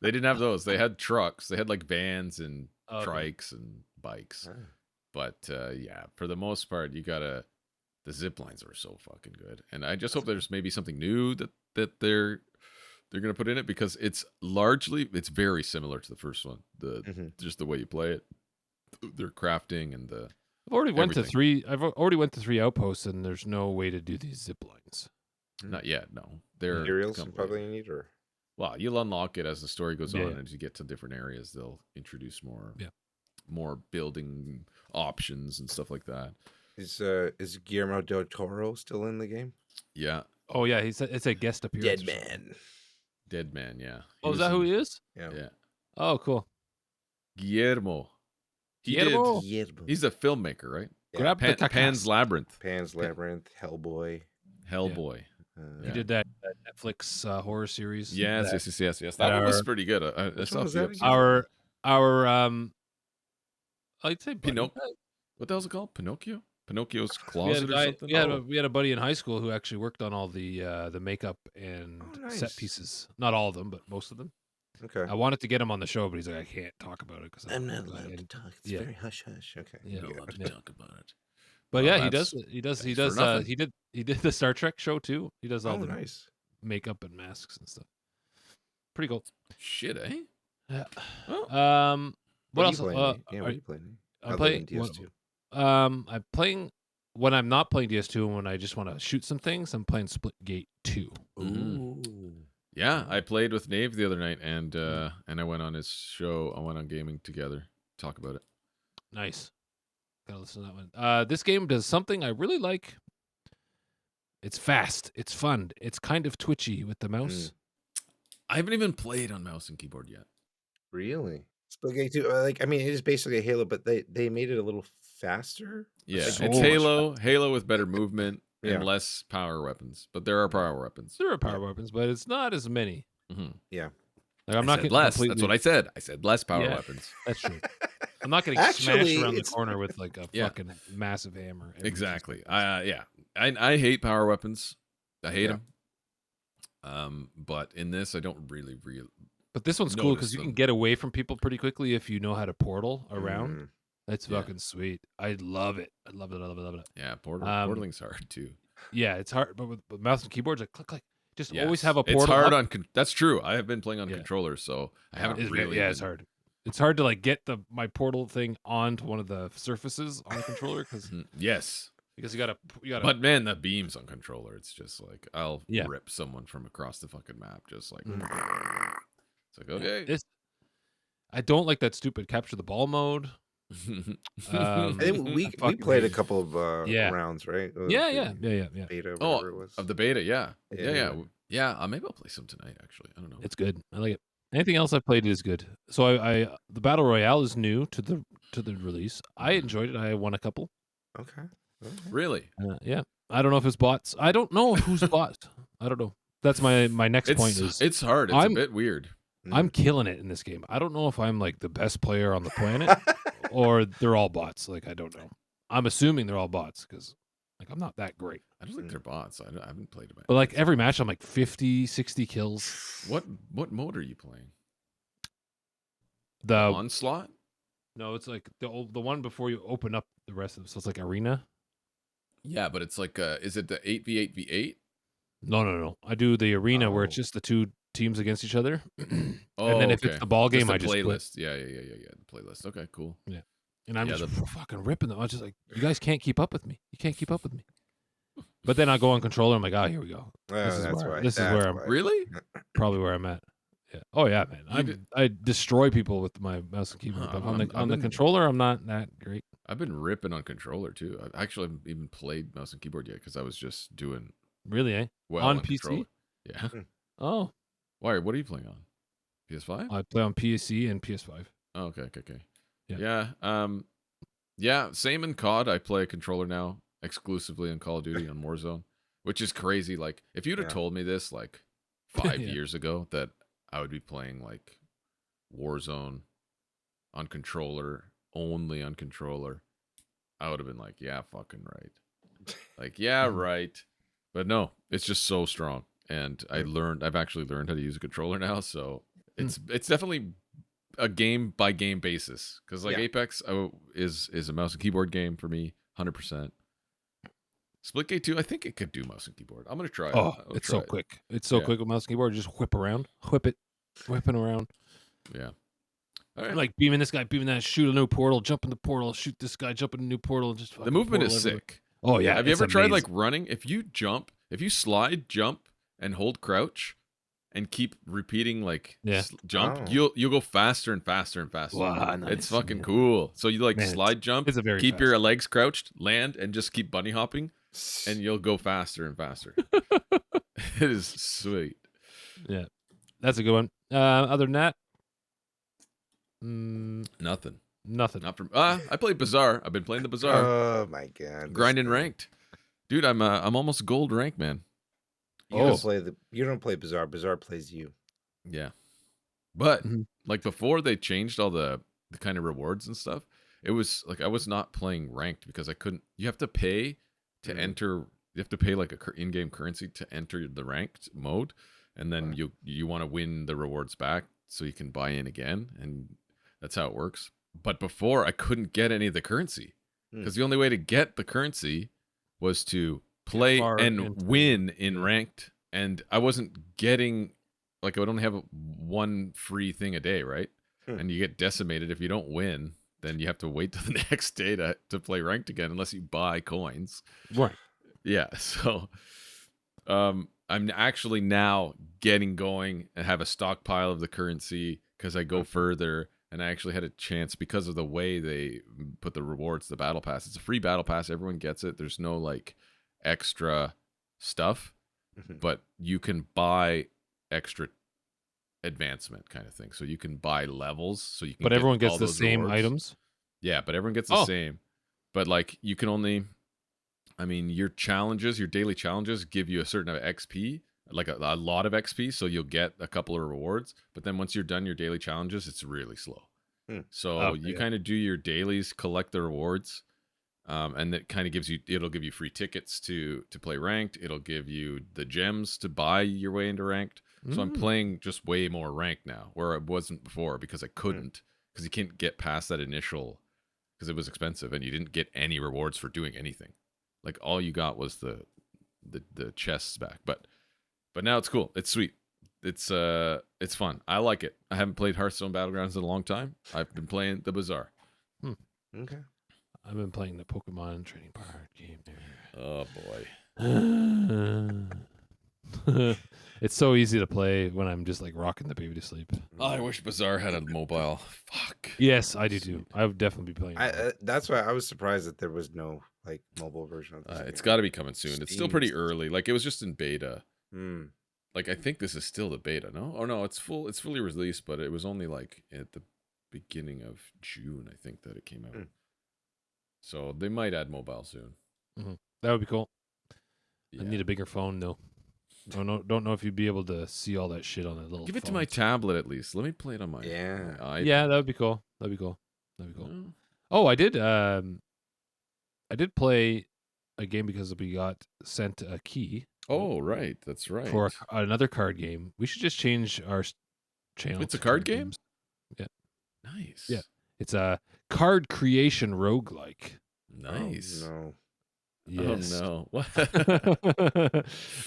they didn't have those. They had trucks. They had like vans and Okay. trikes and bikes. Ah. But yeah, for the most part, the zip lines are so fucking good. And I just hope there's maybe something new that they're gonna put in it, because it's very similar to the first one. Mhm. Just the way you play it, their crafting and the I've already went to everything. I've already went to 3 outposts, and there's no way to do these zip lines. Not yet. No, they're Materials you complete. probably need, or Well, you'll unlock it as the story goes Yeah, on, yeah. and as you get to different areas, they'll introduce more, Yeah. more building options and stuff like that. is Guillermo del Toro still in the game? Yeah, Oh yeah, he said it's a guest appearance. Dead or something. Man. Dead Man. Yeah. Oh, is that who he is? Yeah. Yeah, Oh, cool. Guillermo. Guillermo? Guillermo. He's a filmmaker, right? Yeah. Grab the cacas. Pan's Labyrinth, Pan's Labyrinth, Hellboy. Hellboy. Uh, He Yeah. did that Netflix horror series. Yes, that- yes. That one was pretty good. I Which saw one a was few that episodes. again? Our I'd say buddy. What the hell's it called? Pinocchio? Pinocchio's We had a closet or guy. something. We had a buddy in high school who actually worked on all the makeup and set nice. pieces. Not all of them, but most of them. Okay. I wanted to get him on the show, but he's like, I can't talk about it because I'm not allowed to talk. It's very hush hush. Okay. Yeah. Not allowed to talk about it. But Well, yeah, he does. thanks He for does. nothing. He did the Star Trek show too. He does all Oh, the nice. makeup and masks and stuff. Pretty cool. Shit, eh? Yeah. Well, What are else? you playing, Nate? Yeah, what are you playing? Nate? I'm Other playing than DS2. I'm playing when I'm not playing DS2 and when I just want to shoot some things. I'm playing Splitgate 2. Ooh. Yeah, I played with Nave the other night, and I went on his show. I went on gaming together. Talk about it. Nice. Gotta listen to that one. This game does something I really like. It's fast. It's fun. It's kind of twitchy with the mouse. I haven't even played on mouse and keyboard yet. Really? Splitgate 2, like, I mean, it is basically a Halo, but they made it a little faster. Yeah, So it's much Halo with better movement and Yeah. less power weapons. But there are power weapons. There are power weapons, but it's not as many. Mm-hmm. Yeah. Like I'm I not said getting less. completely. That's what I said. I said less power Yeah. weapons. That's true. I'm not getting Actually, smashed around the it's- corner with like a Yeah. fucking massive hammer. every Exactly. 2 seconds. Yeah. I hate power weapons. I hate Yeah. them. But in this, I don't really. But this one's cool because notice you can them. get away from people pretty quickly if you know how to portal around. Mm. That's Yeah. fucking sweet. I love it. I love it. I love it. I love it. Yeah, portaling's hard too. Yeah, it's hard, but with mouse and keyboards, like click, click. Just always Yes. have a portal. It's hard up. on. That's true. I have been playing on Yeah. controllers, so I haven't It's, really. yeah, it's hard. It's hard to like get my portal thing onto one of the surfaces on the controller because Yes. you gotta. But man, the beams on controller, it's just like I'll Yeah. rip someone from across the fucking map, just like it's like Yeah, okay. I don't like that stupid capture the ball mode. I think we fucking played a hate it. couple of Yeah. rounds, right? Yeah. Beta, Oh, whatever it was. of the beta, yeah. Yeah. Maybe I'll play some tonight. Actually, I don't know. It's good. I like it. Anything else I played is good. So I the battle royale is new to the release. I enjoyed it. I won a couple. Okay. Really? Yeah. I don't know if it's bots. I don't know who's bots. I don't know. That's my next point is It's hard. It's a bit weird. I'm killing it in this game. I don't know if I'm like the best player on the planet or they're all bots. Like I don't know. I'm assuming they're all bots because like I'm not that great. I don't think they're bots. I haven't played them. But like every match I'm like 50, 60 kills. What mode are you playing? The Onslaught? No, it's like the one before you open up the rest of it. So it's like arena. Yeah, but it's like is it the 8v8v8? No. I do the arena where it's Oh. just the two teams against each other. Oh, and then if okay. it's the ball game, the I just playlist. Yeah. The playlist. Okay, cool. and I'm Yeah, just fucking ripping them. I was just like, you guys can't keep up with me. You can't keep up with me. But then I go on controller. I'm like, oh, here we go. This is that's where- why. this is That's where I'm- why. Really? Probably where I'm at. Yeah. Oh yeah, man. I destroy people with my mouse and keyboard. Huh, But I've on the been- controller, I'm not that great. I've been ripping on controller too. I actually haven't even played mouse and keyboard yet because I was just doing Really, eh? well On on PC? controller. Yeah. Oh, Why? What are you playing on? PS5? I play on PC and PS5. Oh, okay. Yeah. Yeah. Same in COD. I play a controller now exclusively on Call of Duty on Warzone, which is crazy. Like, if you'd have Yeah. told me this like 5 Yeah. years ago that I would be playing like Warzone on controller, only on controller, I would have been like, yeah, fucking right. Like, yeah, right. But no, it's just so strong. And I've actually learned how to use a controller now, so it's definitely a game by game basis. Because like Yeah. Apex is a mouse and keyboard game for me, 100%. Splitgate 2, I think it could do mouse and keyboard. I'm gonna try it. Oh, I'll it's try so it. quick. It's so Yeah. quick with mouse and keyboard. You just whipping around. Yeah. All right. Like beaming this guy, beaming that, shoot a new portal, jump in the portal, shoot this guy, jump in a new portal, just The fucking movement portal is everywhere. sick. Oh yeah. Have you it's ever tried like amazing. running? If you slide, jump, and hold crouch, and keep repeating like Yeah. jump, Oh. you'll go faster and faster and faster. Wow, It's nice. fucking Yeah. cool. So you like Man, slide jump, it's a very keep fast your game. legs crouched, land, and just keep bunny hopping, and you'll go faster and faster. It is sweet. That's a good one. Other than that, Nothing. nothing. Not from. I played Bazaar. I've been playing the Bazaar, Oh my god. this grinding game. ranked. Dude, I'm almost gold rank, man. You don't play Bazaar. Bazaar plays you. Yeah. But Mhm. like before they changed all the kind of rewards and stuff, it was like I was not playing ranked because I couldn't. You have to pay to Mhm. enter. You have to pay like a in-game currency to enter the ranked mode, and then Right. you want to win the rewards back so you can buy in again, and that's how it works. But before I couldn't get any of the currency Hmm. because the only way to get the currency was to Get play far and into win in yeah. ranked, and I wasn't getting like I would only have one free thing a day, right? Hmm. And you get decimated if you don't win. Then you have to wait till the next day to play ranked again, unless you buy coins. Right. Yeah, so I'm actually now getting going and have a stockpile of the currency because I go further, and I actually had a chance because of the way they put the rewards, the battle pass. It's a free battle pass, everyone gets it. There's no like extra stuff, Mhm. but you can buy extra advancement kind of thing. So you can buy levels so you can But get everyone gets all the those same rewards. items. Yeah, but everyone gets the Oh, same. But like you can only, I mean, your challenges, your daily challenges give you a certain amount of XP, like a lot of XP, so you'll get a couple of rewards. But then once you're done your daily challenges, it's really slow. Hmm. So okay, you yeah. kind of do your dailies, collect the rewards, and it kind of gives you, it'll give you free tickets to play ranked. It'll give you the gems to buy your way into ranked. So I'm Mm. playing just way more ranked now, where I wasn't before because I Hmm. couldn't, because you can't get past that initial, because it was expensive and you didn't get any rewards for doing anything. Like all you got was the chests back. But now it's cool. It's sweet. It's fun. I like it. I haven't played Hearthstone Battlegrounds in a long time. I've been playing the Bazaar. Okay. I've been playing the Pokemon trading card game Oh boy. there. It's so easy to play when I'm just like rocking the baby to sleep. I wish Bazaar had a mobile. Fuck. Yes, I do too. Sweet. I would definitely be playing it. more. That's why I was surprised that there was no like mobile version of this It's game. got to be coming soon. It's still pretty Steam's- early. Like it was just in beta. Hmm. Like I think this is still the beta. No, oh no, it's full. It's fully released, but it was only like at the beginning of June. I think that it came out. Hmm. So they might add mobile soon. That would be cool. Yeah. I need a bigger phone though. Don't know if you'd be able to see all that shit on that little. Give it to my tablet at least. Let me play it on my, Yeah. my Yeah, iPad. that would be cool. That'd be cool. That'd be cool. No? Oh, I did. I did play a game because we got sent a key Oh, right. That's right. for another card game. We should just change our channel. It's a to card game? games. Yeah. Nice. Yeah. It's a card creation roguelike. Nice. Oh, no. Yes. Oh no. What?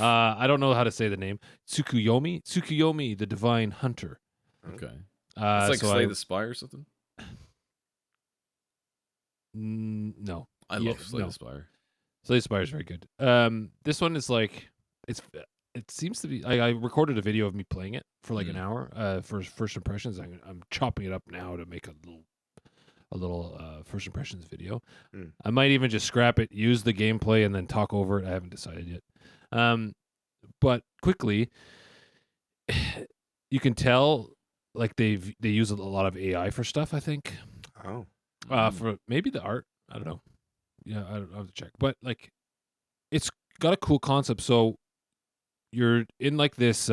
I don't know how to say the name. Tsukuyomi, the Divine Hunter. Okay. Uh, It's like so Slay I- the Spire or something. No. I Yeah, love Slay no. the Spire. Slay the Spire is very good. This one is like it seems to be. I recorded a video of me playing it for like an hour. For first impressions, I'm chopping it up now to make a little first impressions video. Mm. I might even just scrap it, use the gameplay, and then talk over it. I haven't decided yet. But quickly, you can tell like they use a lot of AI for stuff. I think Oh. for maybe the art. I don't know. Yeah, I have to check. But like, it's got a cool concept. So you're in like this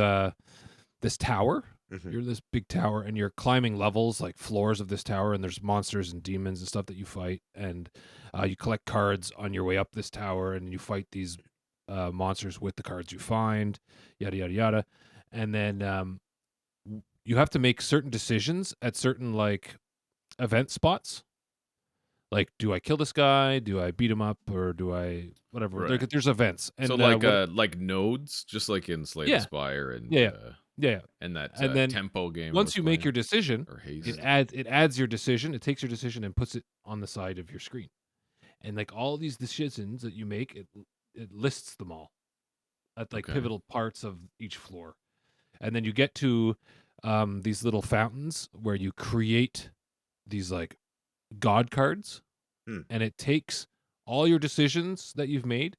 this tower. Mhm. You're in this big tower, and you're climbing levels, like floors of this tower, and there's monsters and demons and stuff that you fight, and you collect cards on your way up this tower, and you fight these monsters with the cards you find, yada yada yada, and then you have to make certain decisions at certain like event spots. Like, do I kill this guy? Do I beat him up, or do I whatever? Right. There's events, and So like nodes, just like in Slay the Yeah. Spire and Yeah. Yeah. and that And then tempo game. I once was you make playing, your decision, or Haste. it adds your decision. It takes your decision and puts it on the side of your screen. And like all these decisions that you make, it lists them all at like Okay. pivotal parts of each floor. And then you get to these little fountains where you create these like god cards, Hmm. and it takes all your decisions that you've made,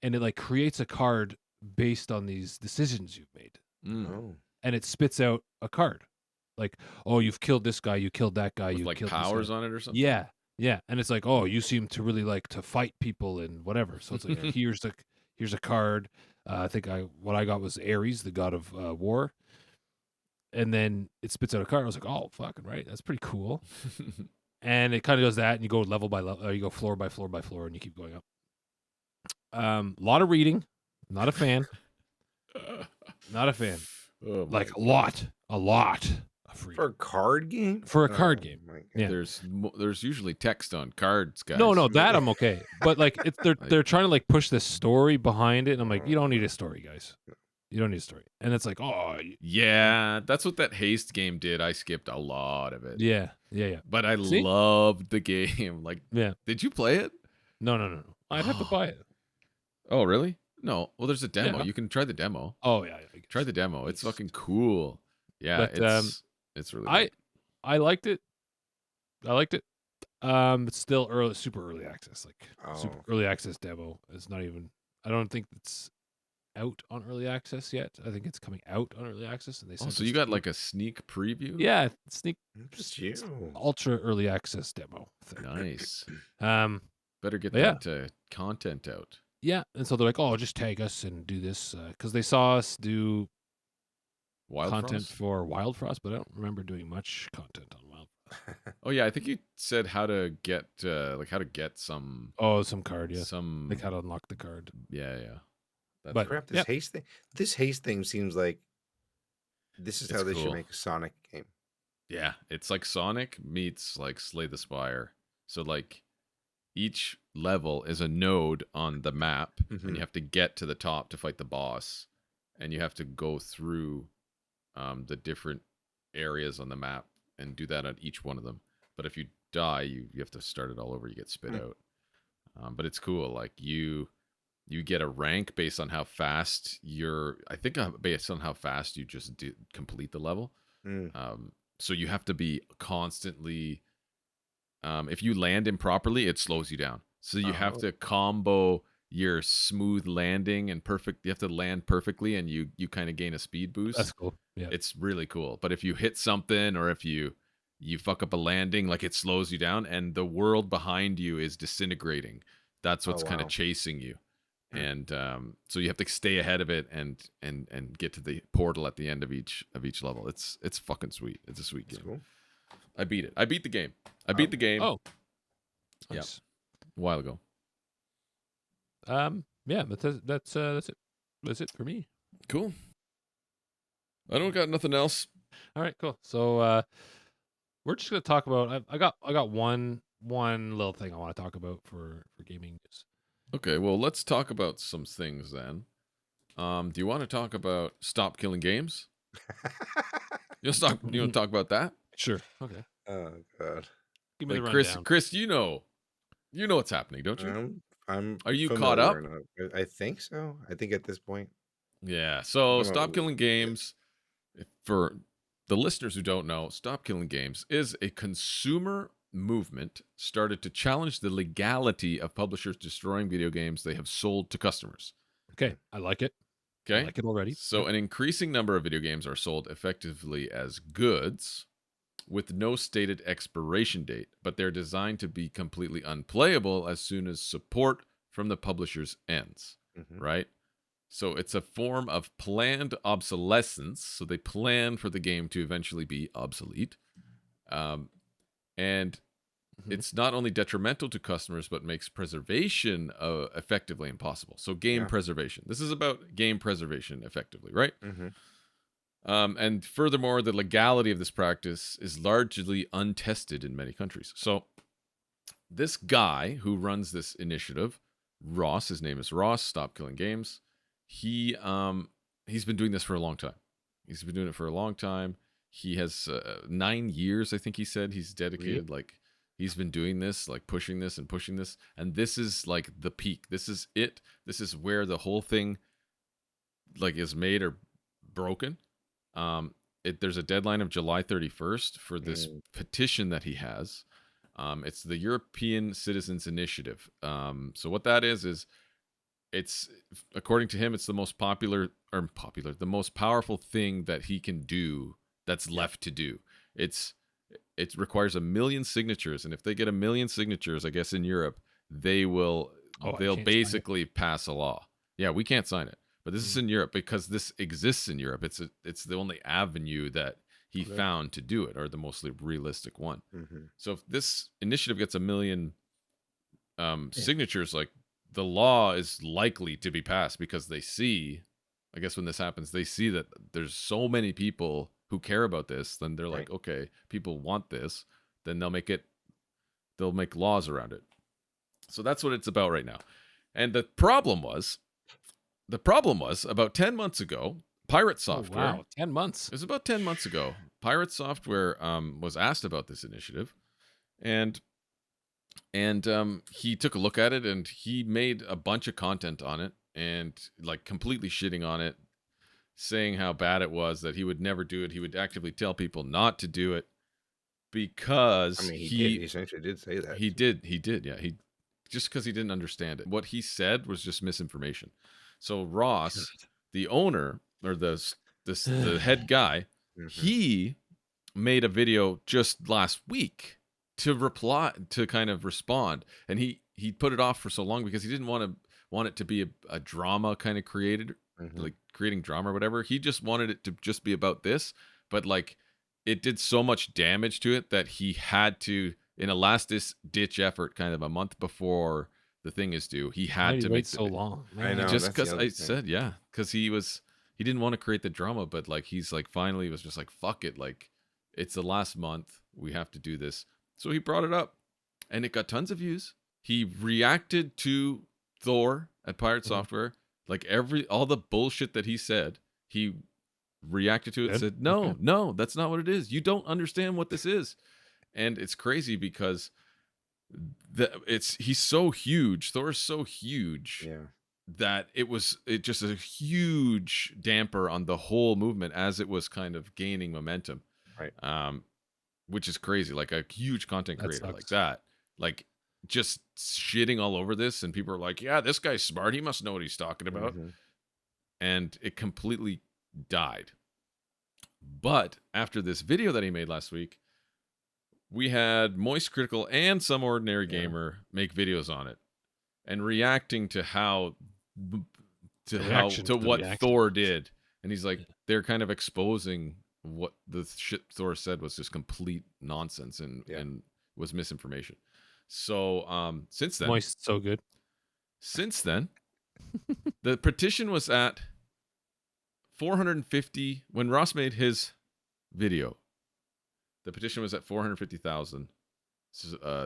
and it like creates a card based on these decisions you've made. Oh. And it spits out a card like, oh, you've killed this guy, you killed that guy, With you like killed powers this guy. on it or something. Yeah, and it's like, oh, you seem to really like to fight people and whatever. So it's like, here's a card. I think what I got was Ares, the god of war, and then it spits out a card. I was like, oh, fucking right, that's pretty cool. And it kind of does that, and you go level by level, you go floor by floor by floor, and you keep going up. A lot of reading. Not a fan. Not a fan. Oh my Like a God. lot of For reading a card game? for a card game. My God. Yeah. There's usually text on cards, guys. No, that I'm okay. But like Like- they're trying to like push this story behind it, and I'm like, you don't need a story, guys. You don't need a story. And it's like, oh, Yeah, that's what that haste game did. I skipped a lot of it. yeah. But I See? loved the game. Like, Yeah. did you play it? No. I'd have to buy it. Oh, really? No. Well, there's a demo. Yeah. You can try the demo. Oh yeah. I guess. Try the demo. It's fucking cool. Yeah, But, it's really good. I liked it. It's still super early access, like super early access demo. It's not even. I don't think it's out on early access yet. I think it's coming out on early access, and they. Oh, sent so us you got to- like a sneak preview? yeah, sneak Just you. ultra early access demo thing. Nice. But Better get yeah. that content out. Yeah, and so they're like, "Oh, just tag us and do this," because they saw us do Wild content Frost? for Wild Frost, but I don't remember doing much content on Wild. Oh yeah, I think you said how to get some Oh, some card, yeah. some Like how to unlock the card. yeah. That's But- Crap, this Yep. haste thing. This haste thing seems like this is It's how they should cool. make a Sonic game. Yeah, it's like Sonic meets like Slay the Spire. So like each level is a node on the map, and Mhm. you have to get to the top to fight the boss, and you have to go through the different areas on the map and do that on each one of them. But if you die, you have to start it all over. You get spit out. But it's cool. Like you get a rank based on how fast based on how fast you just complete the level. So you have to be constantly. If you land improperly, it slows you down. So you have to combo your smooth landing and perfect. You have to land perfectly, and you kind of gain a speed boost. That's cool. Yeah. It's really cool. But if you hit something, or if you fuck up a landing, like it slows you down, and the world behind you is disintegrating. That's what's kind of wow. chasing you. And so you have to stay ahead of it and get to the portal at the end of each level. It's fucking sweet. It's a sweet That's game. cool. I beat it. I beat the game. I beat the game Oh. Yeah. Nice. a while ago. Yeah, that's it. That's it for me. Cool. I don't got nothing else. All right, cool. So we're just gonna talk about. I got one little thing I want to talk about for gaming news. Okay, well, let's talk about some things then. Do you want to talk about Stop Killing Games? You want to talk about that? Sure. Okay. Oh God. Give me Like the Chris, rundown. Chris, you know what's happening, don't you? I'm. Are you caught up? familiar enough. I think so. I think at this point. Yeah. So No. Stop Killing Games, for the listeners who don't know, Stop Killing Games is a consumer movement started to challenge the legality of publishers destroying video games they have sold to customers. Okay, I like it. Okay. I like it already. So an increasing number of video games are sold effectively as goods with no stated expiration date, but they're designed to be completely unplayable as soon as support from the publishers ends, right? So it's a form of planned obsolescence. So they plan for the game to eventually be obsolete. And it's not only detrimental to customers, but makes preservation effectively impossible. So game preservation. This is about game preservation effectively, right? And furthermore, the legality of this practice is largely untested in many countries. So this guy who runs this initiative, Ross, his name is Ross, Stop Killing Games. He's been doing this for a long time. He's been doing it for a long time. He has 9 years, I think he said, he's dedicated. Like he's been doing this, like pushing this and pushing this. And this is like the peak. This is it. This is where the whole thing like is made or broken. There's a deadline of July 31st for this petition that he has. It's the European Citizens Initiative. So what that is it's, according to him, it's the most the most powerful thing that he can do that's left to do. It requires 1 million signatures, and if they get 1 million signatures, I guess in Europe, they'll basically pass a law. Yeah, we can't sign it. But this is in Europe because this exists in Europe. It's the only avenue that he found to do it, or the mostly realistic one. Mm-hmm. So if this initiative gets 1 million signatures, like the law is likely to be passed because they see, I guess when this happens, they see that there's so many people who care about this. Then they're like, okay, people want this. Then they'll make laws around it. So that's what it's about right now. And the problem was about 10 months ago, Pirate Software. Oh, wow, 10 months. It was about 10 months ago. Pirate Software was asked about this initiative, and he took a look at it, and he made a bunch of content on it, and like completely shitting on it, saying how bad it was, that he would never do it. He would actively tell people not to do it because he essentially did say that. He did. Yeah, just because he didn't understand it. What he said was just misinformation. So Ross, the owner, or the head guy, he made a video just last week to kind of respond, and he put it off for so long because he didn't want it to be a drama kind of created, like creating drama or whatever. He just wanted it to just be about this, but like it did so much damage to it that he had to, in a last ditch effort, kind of a month before the thing is due, he had to wait so long. I know, just because I said because he didn't want to create the drama, but like he's like finally was just like, fuck it, like it's the last month, we have to do this. So he brought it up, and it got tons of views. He reacted to Thor at Pirate Software, like all the bullshit that he said. He reacted to it and said, no, that's not what it is. You don't understand what this is. And it's crazy because he's so huge. Thor's so huge that it just a huge damper on the whole movement as it was kind of gaining momentum. Right. Which is crazy. Like a huge content creator like that, like just shitting all over this, and people are like, yeah, this guy's smart. He must know what he's talking about. And it completely died. But after this video that he made last week, we had Moist Critical and Some Ordinary Gamer make videos on it and reacting to what Thor did. And he's like, they're kind of exposing what the shit Thor said was just complete nonsense and was misinformation. So since then, Moist, so good. Since then, the petition was at 450 when Ross made his video. The petition was at 450,000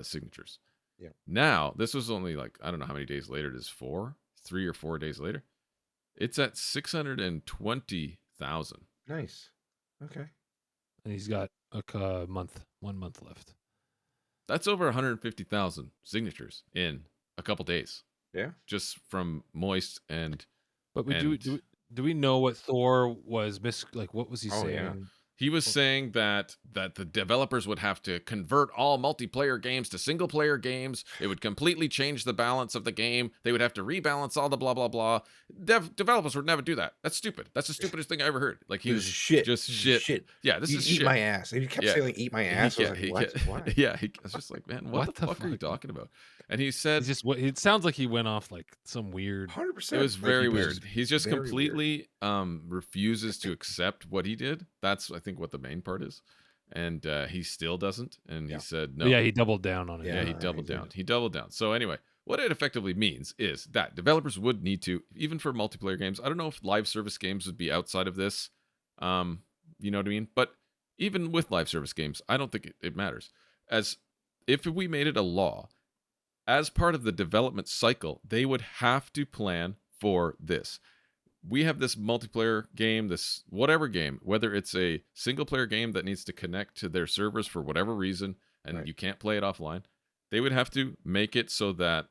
signatures. Yeah. Now, this was only like, I don't know how many days later it is. 3 or 4 days later. It's at 620,000. Nice. Okay. And he's got a 1 month left. That's over 150,000 signatures in a couple days. Yeah. Just from Moist and. But do we know what Thor was what was he saying? Yeah. He was saying that the developers would have to convert all multiplayer games to single player games. It would completely change the balance of the game. They would have to rebalance all the blah blah blah. Developers would never do that. That's stupid. That's the stupidest thing I ever heard. Like he was shit. Just shit. Yeah, this is shit. Eat my ass. He kept saying like, eat my ass. I was like, what? Yeah, I was just like, man, what the fuck are you talking about? And he said, it sounds like he went off like some weird. 100%. It was very weird. He's just completely refuses to accept what he did. That's I think what the main part is, and he still doesn't. And he said no. Yeah, he doubled down on it. Yeah, he doubled down. He doubled down. So anyway, what it effectively means is that developers would need to, even for multiplayer games. I don't know if live service games would be outside of this. You know what I mean? But even with live service games, I don't think it matters. As if we made it a law, as part of the development cycle, they would have to plan for this. We have this multiplayer game, this whatever game, whether it's a single player game that needs to connect to their servers for whatever reason, and you can't play it offline, they would have to make it so that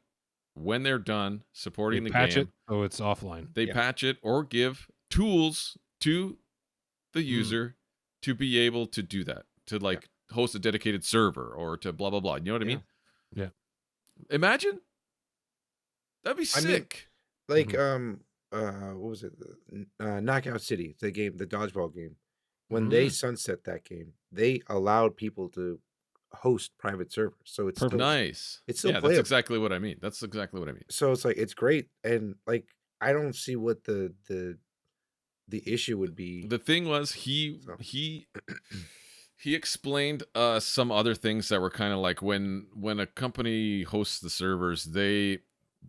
when they're done supporting the patch game, it, so it's offline. They patch it or give tools to the user to be able to do that, to like host a dedicated server or to blah blah blah. You know what I mean? Yeah. Imagine. That'd be sick. Like what was it? Knockout City, the game, the dodgeball game. When they sunset that game, they allowed people to host private servers. So it's still nice. It's still playable. That's exactly what I mean. That's exactly what I mean. So it's like it's great, and like I don't see what the the issue would be The thing was so. he explained some other things that were kind of like when a company hosts the servers, they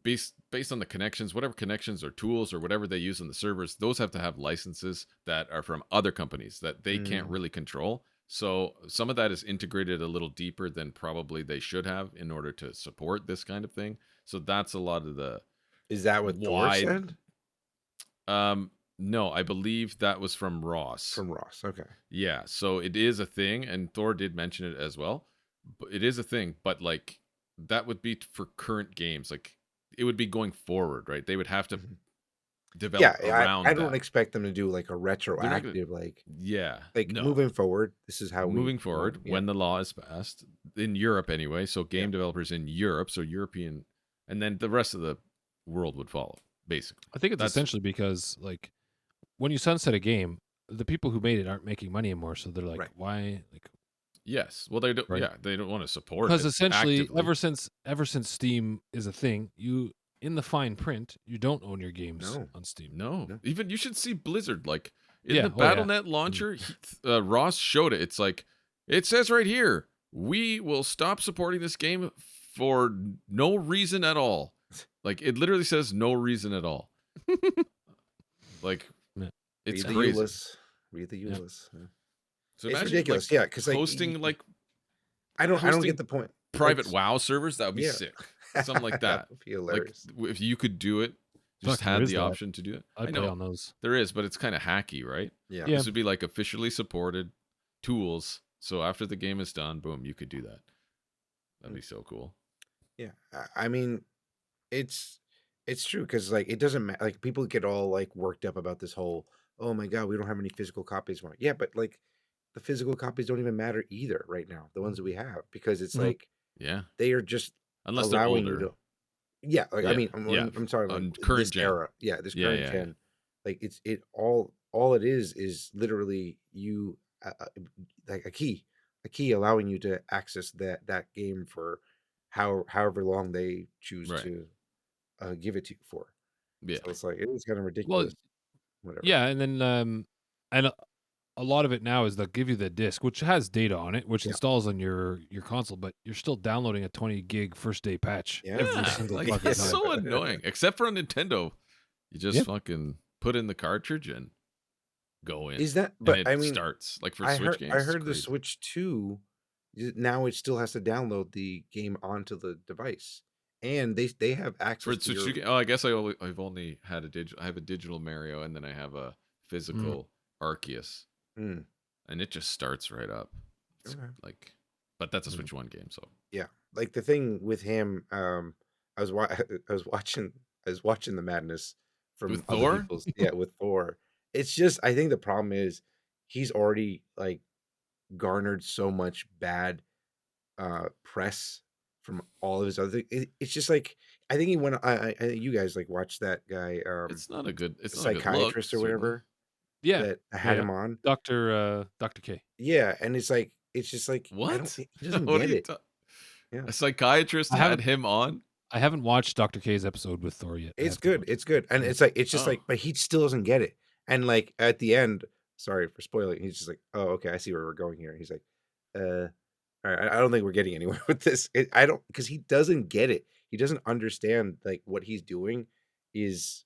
based on the connections, whatever connections or tools or whatever they use on the servers, those have to have licenses that are from other companies that they can't really control. So some of that is integrated a little deeper than probably they should have in order to support this kind of thing. So that's a lot of the Is that what Thor wide. said? No, I believe that was from Ross. From Ross, okay. Yeah, so it is a thing, and Thor did mention it as well. But it is a thing, but like that would be for current games. Like it would be going forward, right? They would have to develop around I don't that. expect them to do like a They're not retroactive, gonna, like yeah, no. moving forward. This is how Moving forward, yeah. when the law is passed in Europe anyway. So game developers in Europe, so European, and then the rest of the world would follow. Basically, I think it's essentially because like when you sunset a game, the people who made it aren't making money anymore, so they're like, why? Like, yes, well they don't. Right. Yeah, they don't want to support it because essentially, actively. ever since Steam is a thing, you in the fine print, you don't own your games No. on Steam. No. Even you should see Blizzard like in Yeah. the BattleNet launcher. Ross showed it. It's like it says right here, we will stop supporting this game for no reason at all. Like it literally says no reason at all. Like it's Read the crazy. Read the EULAs. Yeah. So it's imagine ridiculous. Like, yeah, because hosting like I don't get the point. Private WoW servers, that would be sick. Something like that. That would be hilarious. Like if you could do it, just had the option to do it. I play on those. There is, but it's kind of hacky, right? Yeah. This would be like officially supported tools. So after the game is done, boom, you could do that. That'd be so cool. Yeah, I mean, it's true because like it doesn't matter. Like people get all like worked up about this whole, oh my god, we don't have any physical copies. Yeah, but like the physical copies don't even matter either right now. The ones that we have because it's like they are just unless allowing they're older. You to. Yeah, like I mean, I'm sorry, like current this gen. era. Yeah, this current gen. Like it's all it is literally you like a key allowing you to access that game for however long they choose to give it to you for. Yeah, so it's like it is kind of ridiculous. Whatever. Yeah, and then and a lot of it now is they'll give you the disc, which has data on it, which installs on your console, but you're still downloading a 20 gig first day patch every single fucking time. It's so annoying. Except for on Nintendo, you just fucking put in the cartridge and go in. Is that? But and it starts like for Switch games. I heard the Switch 2 now it still has to download the game onto the device, and they have access for to Switch. I guess I've only had a digital. I have a digital Mario, and then I have a physical Arceus. And it just starts right up. It's like, but that's a Switch 1 game, so yeah. Like the thing with him, I was watching the madness from with other Thor. People's, with Thor. It's just I think the problem is he's already like garnered so much bad press from all of his other. It's just like I think he went. I think you guys like watched that guy. It's not a good. It's not psychiatrist a good look, or whatever. Yeah, that had him on Dr. K. Yeah, and it's just like what? He doesn't get it. A psychiatrist had him on. I haven't watched Dr. K's episode with Thor yet. It's good. It's good, and it's just like, but he still doesn't get it. And like at the end, sorry for spoiling, he's just like, oh, okay, I see where we're going here. He's like, all right, I don't think we're getting anywhere with this. I don't, because he doesn't get it. He doesn't understand like what he's doing is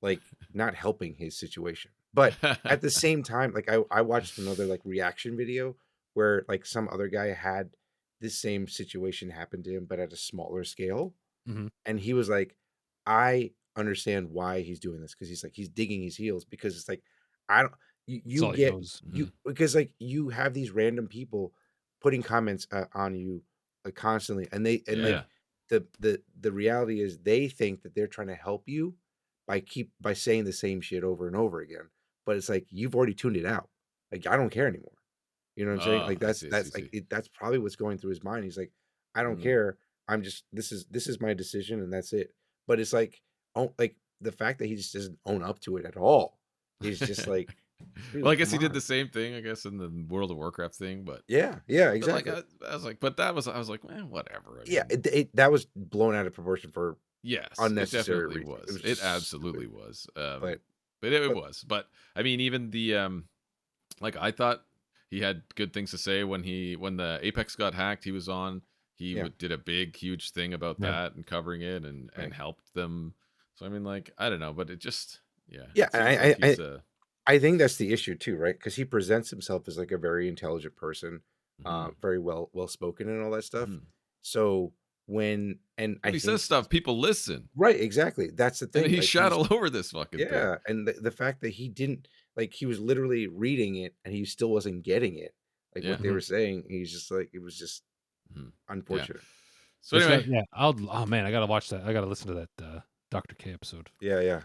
like not helping his situation. But at the same time, like I watched another like reaction video where like some other guy had this same situation happen to him, but at a smaller scale. And he was like, I understand why he's doing this, because he's like he's digging his heels, because it's like I don't you get you because like you have these random people putting comments on you like constantly, and like the reality is they think that they're trying to help you by saying the same shit over and over again. But it's like you've already tuned it out. Like I don't care anymore. You know what I'm saying? Like that's probably what's going through his mind. He's like, I don't care. I'm just this is my decision and that's it. But it's like like the fact that he just doesn't own up to it at all is just like. Well, I guess he did the same thing, I guess, in the World of Warcraft thing, but yeah, exactly. Like, I was like, but I was like, man, whatever. I mean, that was blown out of proportion for yes, unnecessary it definitely was. It absolutely was. But But it was. But I mean, even the like I thought he had good things to say when the Apex got hacked. He was on. He did a big, huge thing about that and covering it and helped them. So I mean, like I don't know, but it just Yeah, it seems like I think that's the issue too, right? Because he presents himself as like a very intelligent person, very well spoken and all that stuff. So when when he says stuff, people listen. Right, exactly. That's the thing. And he like, shot all over this fucking thing. Yeah, and the fact that he didn't he was literally reading it and he still wasn't getting it. Like what they were saying, he's just like it was just unfortunate. So anyway, oh man, I gotta watch that. I gotta listen to that Dr. K episode. Yeah.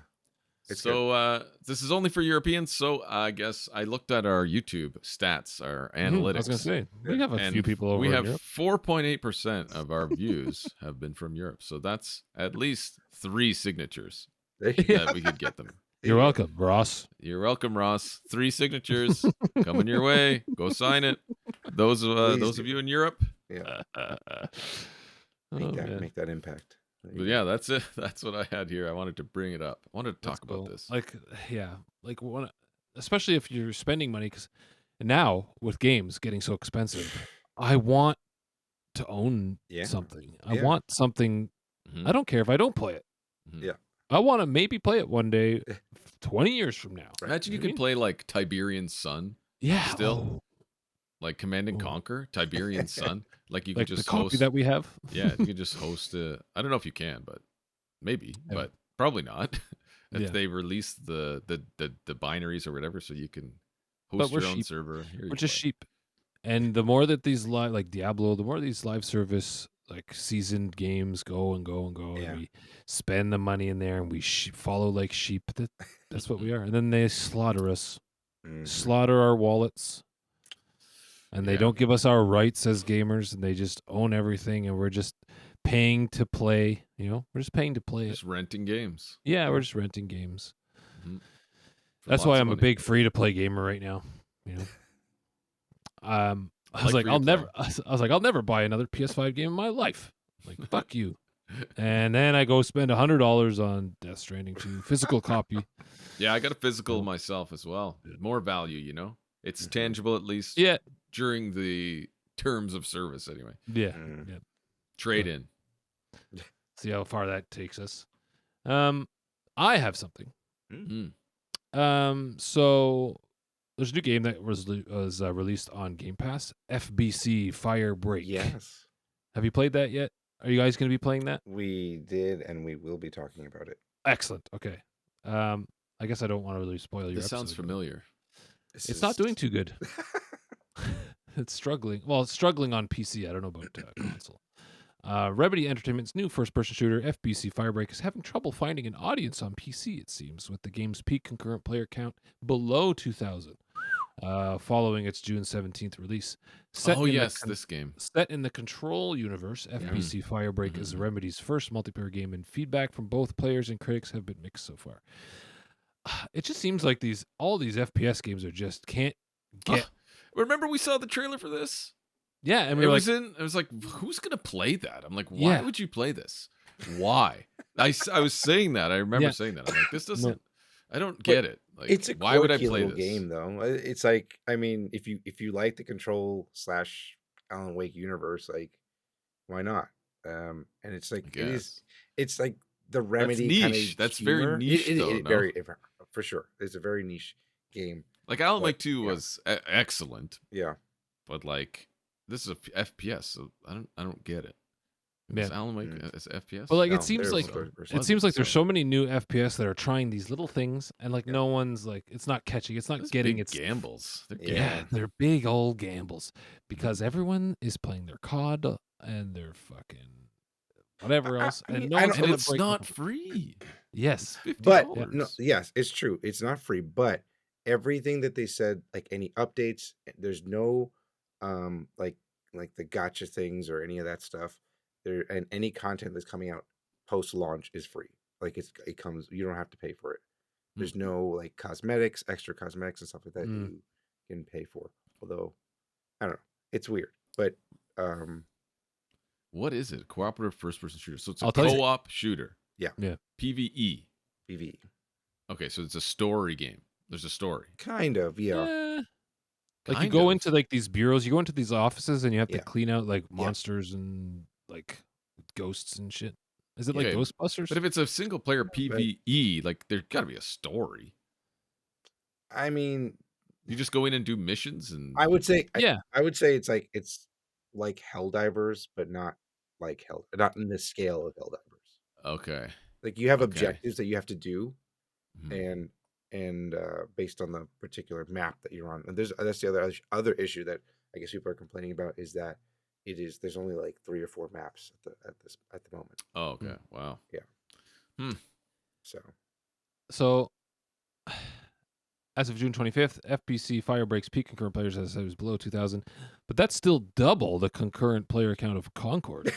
It's so this is only for Europeans. So I guess I looked at our YouTube stats, our analytics. I was gonna say we have a few people over. We have in Europe. 4.8% of our views have been from Europe. So that's at least 3 signatures that we could get them. You're welcome, Ross. You're welcome, Ross. 3 signatures coming your way. Go sign it. Those of you in Europe. Yeah. Make that impact. But yeah, that's it. That's what I had here. I wanted to bring it up. I wanted to talk about this. Especially if you're spending money, because now with games getting so expensive, I want to own something. I want something. I don't care if I don't play it. Yeah. I want to maybe play it one day, 20 years from now. Imagine you could play like Tiberian Sun. Yeah. Still. Like Command and Conquer, Tiberian Sun. Like you could just the copy host that we have. Yeah, you could just host I don't know if you can, but maybe, but probably not. If they release the binaries or whatever, so you can host your own server. We're just sheep. And the more that these live, like Diablo, the more these live service like seasoned games go and we spend the money in there and we follow like sheep. That's what we are. And then they slaughter us, slaughter our wallets. And they don't give us our rights as gamers, and they just own everything, and we're just paying to play. We're just paying to play. Just renting games. Yeah, we're just renting games. That's why I'm a big free-to-play gamer right now. I was like, I'll never buy another PS5 game in my life. Like, fuck you. And then I go spend $100 on Death Stranding 2 physical copy. Yeah, I got a physical myself as well. More value, It's tangible at least. Yeah. During the terms of service, anyway. Yeah. Trade in. See how far that takes us. I have something. So there's a new game that was released on Game Pass. FBC Firebreak. Yes. Have you played that yet? Are you guys going to be playing that? We did, and we will be talking about it. Excellent. Okay. I guess I don't want to really spoil your. This sounds familiar. It's not doing too good. It's struggling. Well, it's struggling on PC. I don't know about console. Remedy Entertainment's new first-person shooter, FBC Firebreak, is having trouble finding an audience on PC, it seems, with the game's peak concurrent player count below 2,000, following its June 17th release. This game. Set in the Control universe, FBC Firebreak is Remedy's first multiplayer game, and feedback from both players and critics have been mixed so far. It just seems like all these FPS games are just can't get... Remember we saw the trailer for this? Yeah, and it was like, who's gonna play that? I'm like, why would you play this? Why? I was saying that. I remember saying that. I'm like, this doesn't. I don't get it. Like, it's a why would I play this game though? It's like, I mean, if you like the Control / Alan Wake universe, like, why not? And it's like it's like the Remedy kind of That's very niche. Very for sure. It's a very niche game. Like Alan Wake 2 was excellent. Yeah. But like this is a FPS, so I don't get it. Is Alan Wake as FPS? But like it seems like there's so many new FPS that are trying these little things, and like no one's like it's not catching, it's not getting its gambles. They're big old gambles because everyone is playing their COD and their fucking whatever else, and it's not free. Yes, but yes, it's true. It's not free, but everything that they said, like any updates, there's no like the gotcha things or any of that stuff there, and any content that's coming out post launch is free. Like it comes, you don't have to pay for it. There's no like extra cosmetics and stuff like that you can pay for. Although I don't know, it's weird. But what is it? Cooperative first person shooter. So it's a co-op shooter. Yeah. PvE. Okay, so it's a story game. There's a story. Kind of, yeah. Like you Kind go of. into like these bureaus, you go into these offices, and you have to Yeah. clean out like monsters and like ghosts and shit. Is it like Okay, Ghostbusters? But if it's a single player PvE, like there's got to be a story. I mean, You just go in and do missions, and I would say, Yeah. I would say it's like Helldivers, but not like not in the scale of Helldivers. okay, Like you have Okay. objectives that you have to do, Mhm. and based on the particular map that you're on. And that's the other issue that I guess people are complaining about is that there's only like 3 or 4 maps at the moment. Oh, okay, wow, Yeah. So, as of June 25th, FPC Firebreak's peak concurrent players, as I said, was below 2,000, but that's still double the concurrent player count of Concord.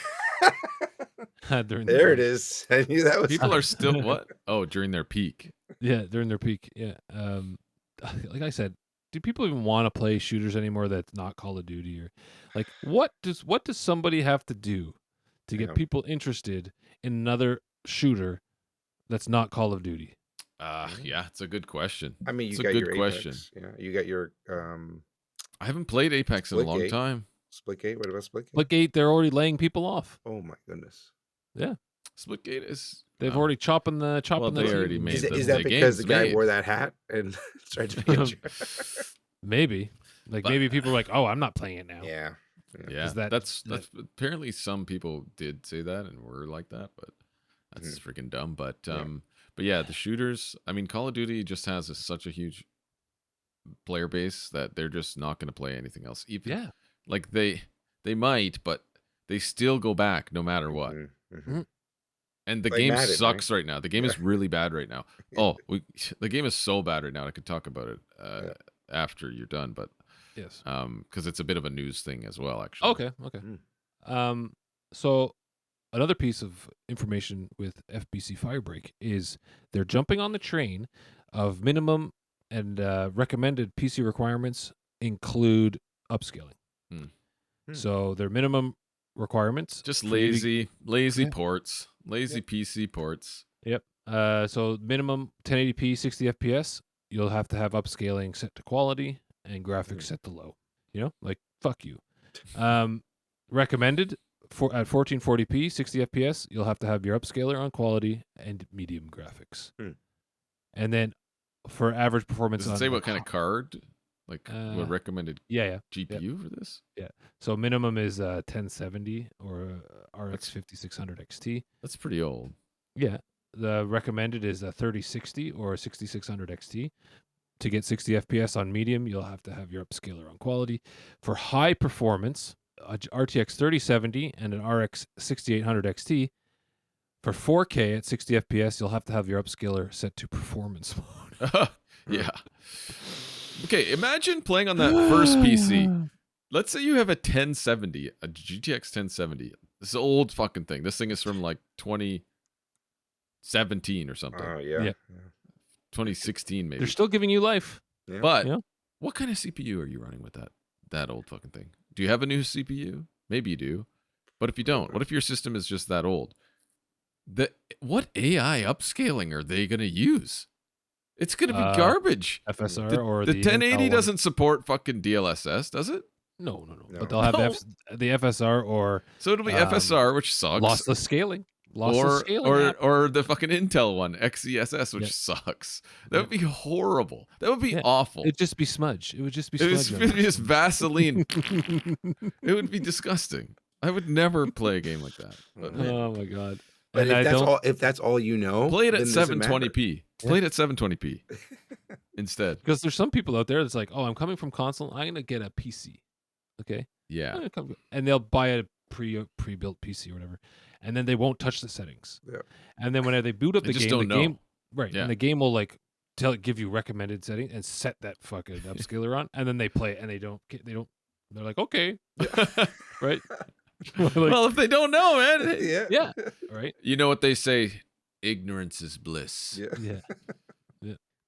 During the There it launch. is. I knew that was people are still what? Oh, during their peak. Yeah, during their peak. Yeah. Like I said, do people even want to play shooters anymore that's not Call of Duty? Or like what does somebody have to do to get Yeah. people interested in another shooter that's not Call of Duty? Yeah, it's a good question. I mean, you It's a got good your question. Apex. Yeah, you got your I haven't played Apex in a long Splitgate. time. Splitgate. What about Splitgate? Splitgate, they're already laying people off. Oh my goodness. Yeah. Splitgate is They've already chopping the well, the they team. already made Is that because the guy made. wore that hat and started to be a jerk? Maybe. Like maybe people are like, "Oh, I'm not playing it now." Yeah. Yeah, Is that- that's apparently some people did say that and were like that, but that's freaking dumb. But yeah, the shooters. I mean, Call of Duty just has such a huge player base that they're just not going to play anything else. Even like they might, but they still go back no matter what. And the Like game Madden, sucks right? right now. The game is really bad right now. Oh, the game is so bad right now. I could talk about it after you're done, but yes, because it's a bit of a news thing as well, actually. Okay. So another piece of information with FBC Firebreak is they're jumping on the train of minimum and recommended PC requirements include upscaling. So their minimum requirements just lazy ports, lazy PC ports. Yep. So minimum 1080p 60 FPS, you'll have to have upscaling set to quality and graphics set to low. You know, like fuck you. Recommended at 1440p 60 FPS, you'll have to have your upscaler on quality and medium graphics. And then for average performance, does it say what kind of card? Like what recommended GPU for this? Yeah. So minimum is 1070 or RX 5600 XT. That's pretty old. Yeah. The recommended is a 3060 or a 6600 XT. To get 60 FPS on medium, you'll have to have your upscaler on quality. For high performance, a RTX 3070 and an RX 6800 XT. For 4K at 60 FPS, you'll have to have your upscaler set to performance mode. Yeah. Okay, imagine playing on that first PC. Let's say you have a 1070, a GTX 1070. This is an old fucking thing. This thing is from like 2017 or something. Oh, yeah. 2016 maybe. They're still giving you life. Yeah. But what kind of CPU are you running with that old fucking thing? Do you have a new CPU? Maybe you do. But if you don't, what if your system is just that old? What AI upscaling are they going to use? It's going to be garbage. FSR or the 1080 doesn't support fucking DLSS, does it? No. But they'll have the FSR or so it'll be FSR, which sucks. Lossless scaling. Or the fucking Intel one, XESS, which sucks. That would be horrible. That would be awful. It'd just be smudge. It would just be smudge. It would be just Vaseline. It would be disgusting. I would never play a game like that. But, oh my god. But if that's all you know, play it at 720p. Play it at 720p instead. Because there's some people out there that's like, oh, I'm coming from console. I'm gonna get a PC. Okay. Yeah. And they'll buy a pre-built PC or whatever, and then they won't touch the settings. Yeah. And then when they boot up the game, game, right? Yeah. And the game will like give you recommended settings and set that fucking upscaler on, and then they play it and they don't. They're like, okay, right? Well, if they don't know, man. Yeah. Right. You know what they say? Ignorance is bliss. Yeah.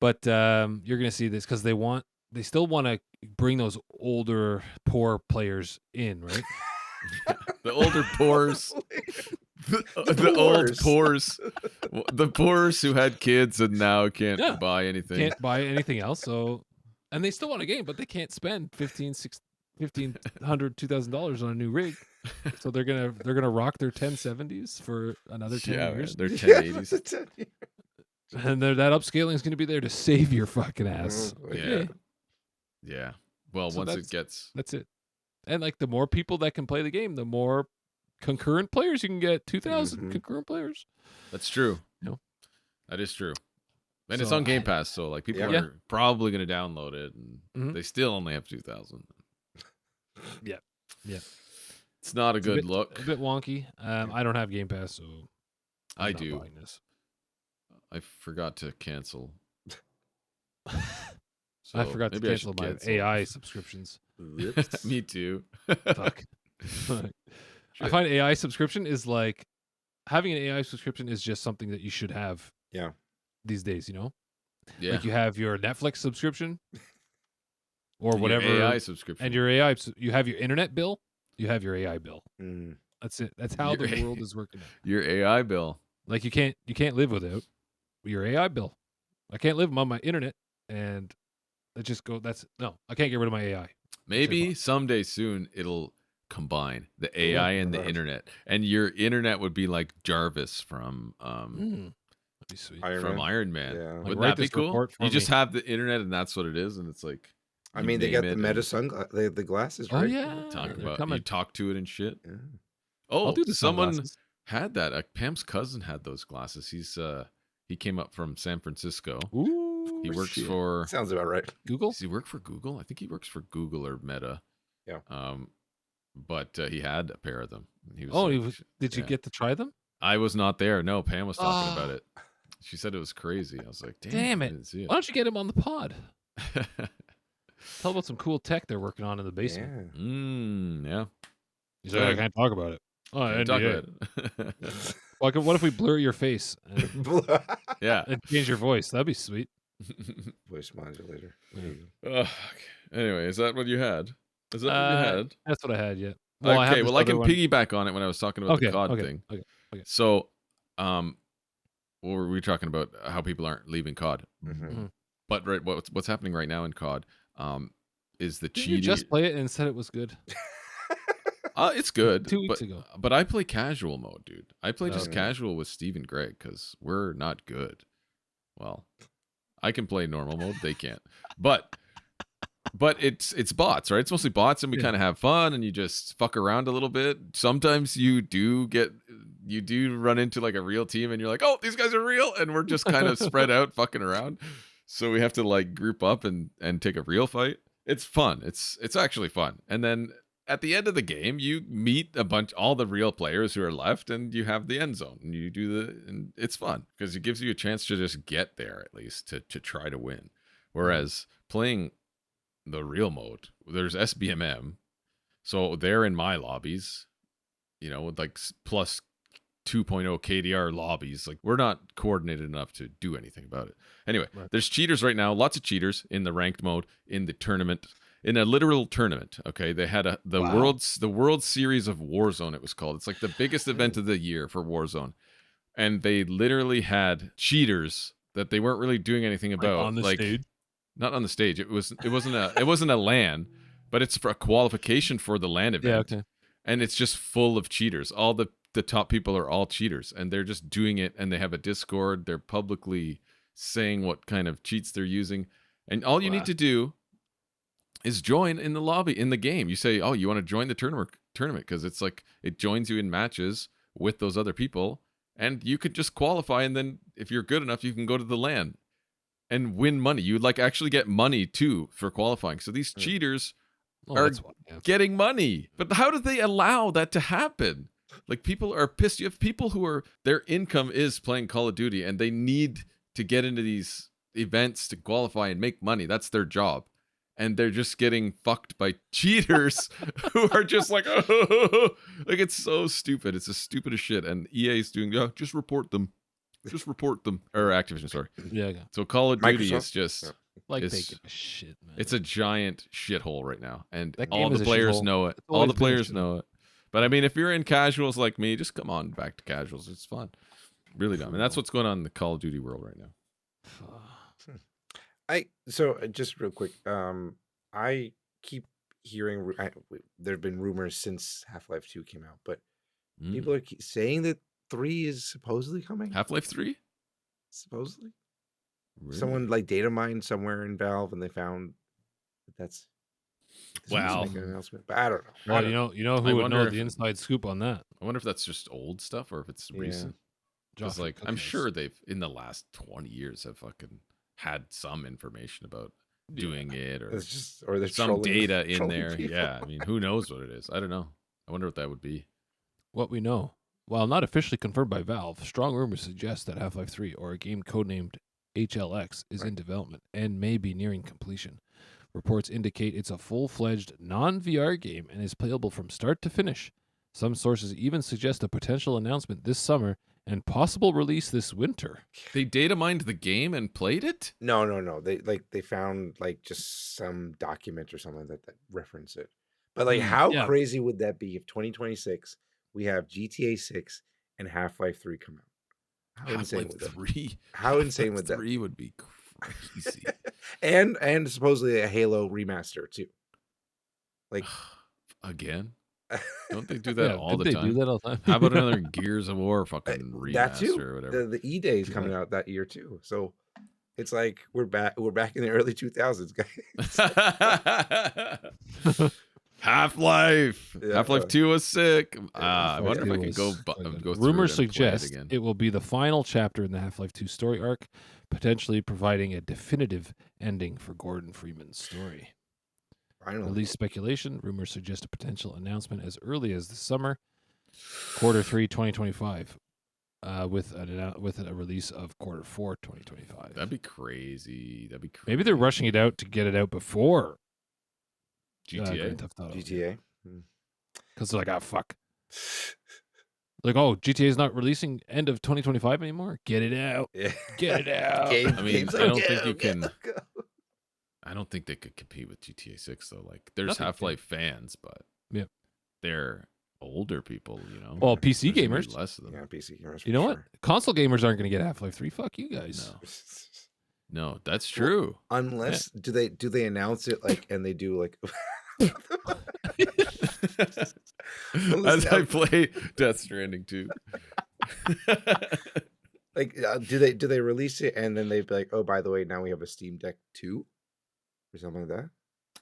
But you're gonna see this because they still want to bring those older poor players in, right? The older pores. The old pores. The poorest who had kids and now can't Yeah. buy anything. Can't buy anything else. So, and they still want a game, but they can't spend $1,500, $2,000 on a new rig. So they're gonna rock their 1070s for another 10 Yeah, years, man, they're 1080s. and that upscaling is gonna be there to save your fucking ass. Yeah. Yeah. Well, So once it gets that's it. And like the more people that can play the game, the more concurrent players you can get. 2,000 concurrent players. That's true. No. That is true. And it's So on Game Pass, so like people Yeah. are probably going to download it, and they still only have 2,000. Yeah. Yeah. It's not a It's good look. A bit wonky. I don't have Game Pass, so I'm I not do. buying this. I forgot to cancel. So I forgot to maybe cancel should my AI subscriptions. Me too. Fuck. I find AI subscription is like having an AI subscription is just something that you should have. Yeah. These days, you know. Yeah. Like you have your Netflix subscription or Your whatever AI subscription. and your AI. You have your internet bill. You have your AI bill. Mm. That's it. That's how the world is working. Your AI bill. Like you can't live without your AI bill. I can't live on my internet, and it just go. I can't get rid of my AI. Maybe someday soon it'll combine the AI and the internet, and your internet would be like Jarvis from That'd be sweet. Iron Man. Yeah. Wouldn't write that be this cool? report for You just me. have the internet, and that's what it is, and it's like. I mean, they got the Meta sunglasses, the glasses, Oh right? yeah. You talk to it and shit. Yeah. Oh, I'll do the someone sunglasses. had that. Pam's cousin had those glasses. He came up from San Francisco. Ooh, He works shit. for Sounds about right. Google. Does he work for Google? I think he works for Google or Meta. Yeah. But he had a pair of them. He was Oh, like, did you get to try them? I was not there. No, Pam was talking about it. She said it was crazy. I was like, damn it. I didn't see it. Why don't you get him on the pod? Tell about some cool tech they're working on in the basement. Yeah. Yeah. He's like, I can't talk about it. Oh, Can't talk NDA. about it. Like, what if we blur your face Yeah. and change your voice? That'd be sweet. Voice modulator. Okay. Anyway, is that what you had? Is that what you had? That's what I had. Yeah. Okay, well, I can piggyback on it when I was talking about the COD thing. Okay. So, what were we talking about? How people aren't leaving COD. Mm-hmm. But right, what's happening right now in COD is the cheating. You just play it and said it was good. It's good. 2 weeks ago. But I play casual mode, dude. I play just casual with Steve and Greg because we're not good. Well, I can play normal mode. They can't. But it's bots, right? It's mostly bots, and we kind of have fun, and you just fuck around a little bit. Sometimes you do run into like a real team, and you're like, oh, these guys are real, and we're just kind of spread out fucking around. So we have to like group up and take a real fight. It's fun. It's actually fun. And then at the end of the game, you meet all the real players who are left, and you have the end zone, and you do and it's fun because it gives you a chance to just get there at least to try to win. Whereas playing the real mode, there's SBMM, so they're in my lobbies, with like plus 2.0 KDR lobbies. Like we're not coordinated enough to do anything about it. Anyway, There's cheaters right now, lots of cheaters in the ranked mode, in the tournament. In a literal tournament, okay, they had the World Series of Warzone. It was called. It's like the biggest event of the year for Warzone, and they literally had cheaters that they weren't really doing anything about. On the stage? Not on the stage. It wasn't a LAN, but it's for a qualification for the LAN event. Yeah, okay. And it's just full of cheaters. All the top people are all cheaters, and they're just doing it. And they have a Discord. They're publicly saying what kind of cheats they're using, and all you need to do is join in the lobby in the game. You say, oh, you want to join the tournament because it's like it joins you in matches with those other people, and you could just qualify, and then if you're good enough, you can go to the LAN and win money. You would like actually get money too for qualifying. So these cheaters are getting money. But how do they allow that to happen? Like people are pissed. You have people who are their income is playing Call of Duty, and they need to get into these events to qualify and make money. That's their job. And they're just getting fucked by cheaters who are just like, oh, like it's so stupid. It's the stupidest shit. And EA is doing, just report them. Just report them. Or Activision, sorry. Yeah. So Call of Duty is just like they give a shit, man. It's a giant shithole right now. And That all game the is a players shithole. know it. It's All always the been a players shithole. know it. But I mean, if you're in casuals like me, just come on back to casuals. It's fun. Really dumb. And that's what's going on in the Call of Duty world right now. Just real quick, I keep hearing there have been rumors since Half-Life 2 came out, but people are saying that 3 is supposedly coming. Half-Life 3? Supposedly, Really? someone like data mined somewhere in Valve, and they found that's. Wow. Make an announcement, but I don't know. Well, you know who would know the if- inside scoop on that? I wonder if that's just old stuff or if it's recent. Because like I'm sure they've in the last 20 years have fucking had some information about doing it, or It's just, or there's some data in trolling there. people. Yeah, I mean, who knows what it is? I don't know. I wonder what that would be. What we know, while not officially confirmed by Valve, strong rumors suggest that Half-Life 3, or a game codenamed HLX, is in development and may be nearing completion. Reports indicate it's a full-fledged non-VR game and is playable from start to finish. Some sources even suggest a potential announcement this summer and possible release this winter. They data mined the game and played it? No. They found like just some document or something that reference it. But like, how crazy would that be if 2026 we have GTA 6 and Half-Life 3 come out? How insane would that? How insane would that? 3 would be crazy. and supposedly a Halo remaster too. Like again? Don't they do that all the time? They do that all the time? How about another Gears of War fucking remaster that too. or whatever? The E-Day is coming out that year too. So it's like we're back in the early 2000s, guys. Half-Life. Half-Life 2 was sick. I wonder if I could go through Rumors it and suggest play it again. It will be the final chapter in the Half-Life 2 story arc, potentially providing a definitive ending for Gordon Freeman's story. Release speculation. Rumors suggest a potential announcement as early as the summer, Q3 2025, with a release of Q4 2025. That'd be crazy. Maybe they're rushing it out to get it out before GTA. GTA. Because they're like, fuck. Like, GTA is not releasing end of 2025 anymore. Get it out. Yeah. Get it out. I mean, I don't think you can. I don't think they could compete with GTA 6 though. Like, there's Half-Life fans, but they're older people, you know. Well, PC gamers, less of them. Yeah, PC gamers. You know what? Console gamers aren't going to get Half-Life 3. Fuck you guys. No, that's true. Well, unless do they announce it like, and they do like. As I play Death Stranding 2. Like, do they release it and then they'd be like, oh, by the way, now we have a Steam Deck 2 or something like that?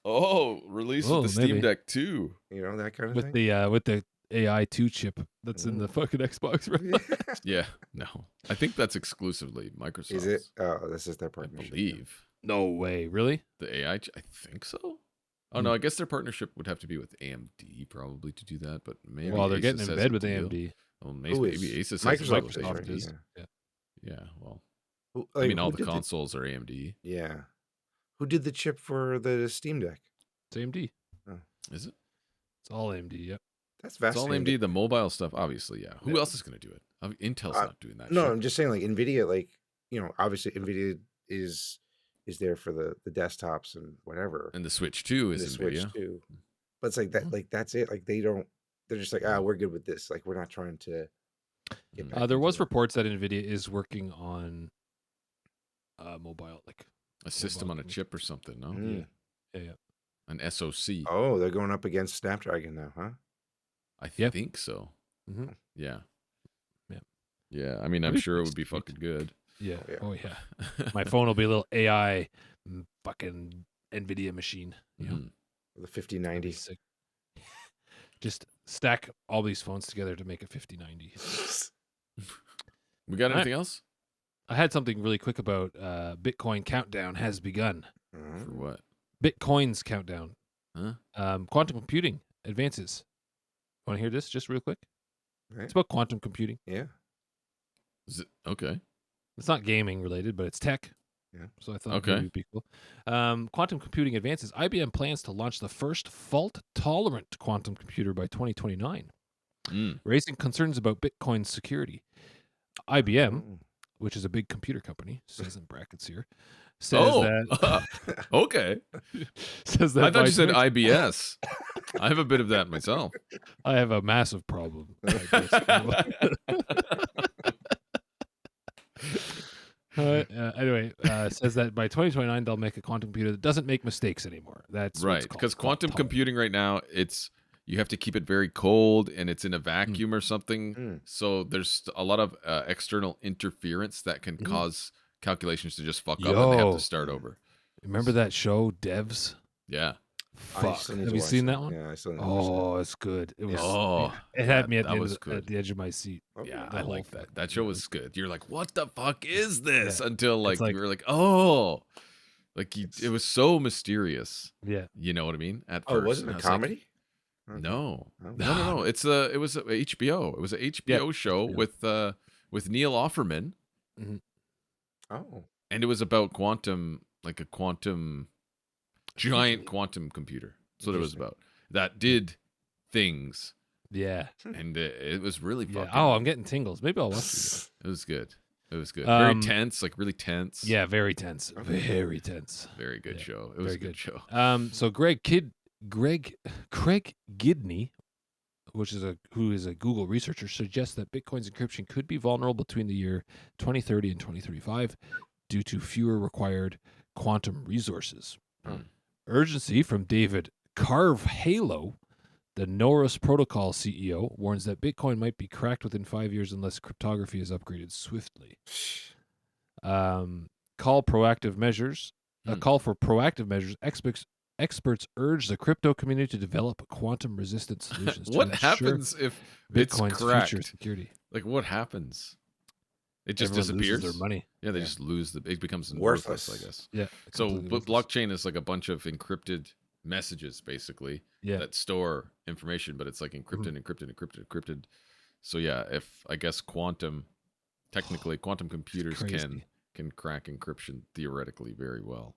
Oh, release with the Steam Deck 2. You know, that kind of thing? With the AI 2 chip that's in the fucking Xbox, right? Yeah, no. I think that's exclusively Microsoft. Is it? Oh, this is their partnership. I believe. No way. Really? The AI, I think so. Oh, no, I guess their partnership would have to be with AMD probably to do that, but maybe they're Asus getting in bed with AMD. Well, maybe Asus Microsoft is. Yeah, well, like, I mean, all the consoles are AMD. Yeah. Who did the chip for the Steam Deck? It's AMD. Oh. Is it? It's all AMD, yep. That's fascinating. It's all AMD, the mobile stuff, obviously, yeah. Who else is going to do it? Intel's not doing that No, shit. I'm just saying, like, NVIDIA, like, you know, obviously NVIDIA is there for the desktops and whatever. And the Switch 2 is NVIDIA. Switch 2. But it's like that, like, that's it. Like, they're just like, we're good with this. Like, we're not trying to get back there was it. reports that NVIDIA is working on mobile, like a system on a chip or something, no? Yeah. An SoC. Oh, they're going up against Snapdragon now, huh? I think so. Mm-hmm. Yeah. Yeah. Yeah. I mean, I'm sure it would be fucking good. Yeah. Oh, yeah. My phone will be a little AI fucking NVIDIA machine. You know? The 5090. Just stack all these phones together to make a 5090. We got anything else? I had something really quick about Bitcoin countdown has begun. For what? Bitcoin's countdown. Huh? Quantum computing advances. Want to hear this just real quick? Right. It's about quantum computing. Yeah. Is it okay? It's not gaming related, but it's tech. Yeah. So I thought maybe it'd be cool. Quantum computing advances. IBM plans to launch the first fault-tolerant quantum computer by 2029, raising concerns about Bitcoin's security. IBM, which is a big computer company, says in brackets here, says that. Okay. Says that. I thought you said IBS. I have a bit of that myself. I have a massive problem. Anyway, says that by 2029 they'll make a quantum computer that doesn't make mistakes anymore. That's right, because quantum computing right now, you have to keep it very cold and it's in a vacuum or something. So there's a lot of external interference that can cause calculations to just fuck up and they have to start over. Remember that show, Devs? Yeah. Fuck. Have you seen that one? Yeah, I still need to watch it's good. It was. it had me at the edge of my seat. Yeah, I like that. That show was good. You're like, what the fuck is this? Yeah. Until like you were like, it was so mysterious. Yeah. You know what I mean? At first. Oh, was it a comedy? No. It was a HBO. It was an HBO show with Neil Offerman. Mm-hmm. Oh. And it was about giant quantum computer. That's what it was about. That did things. Yeah. And it was really fucking. Oh, I'm getting tingles. Maybe I'll watch it. It was good. It was good. Very tense, like really tense. Yeah, very tense. Very tense. Very good show. It was a good show. So Craig Gidney, who is a Google researcher, suggests that Bitcoin's encryption could be vulnerable between the year 2030 and 2035 due to fewer required quantum resources. Urgency from David Carvajalo, the Norris Protocol CEO, warns that Bitcoin might be cracked within 5 years unless cryptography is upgraded swiftly. Call for proactive measures. Experts urge the crypto community to develop quantum-resistant solutions. What happens if Bitcoin's it's cracked? future security? Like, what happens? It just Everyone disappears. loses their money. Yeah, they just lose it becomes worthless, I guess. Yeah. So blockchain is like a bunch of encrypted messages, basically, that store information, but it's like encrypted. So yeah, if I guess quantum computers can crack encryption theoretically very well.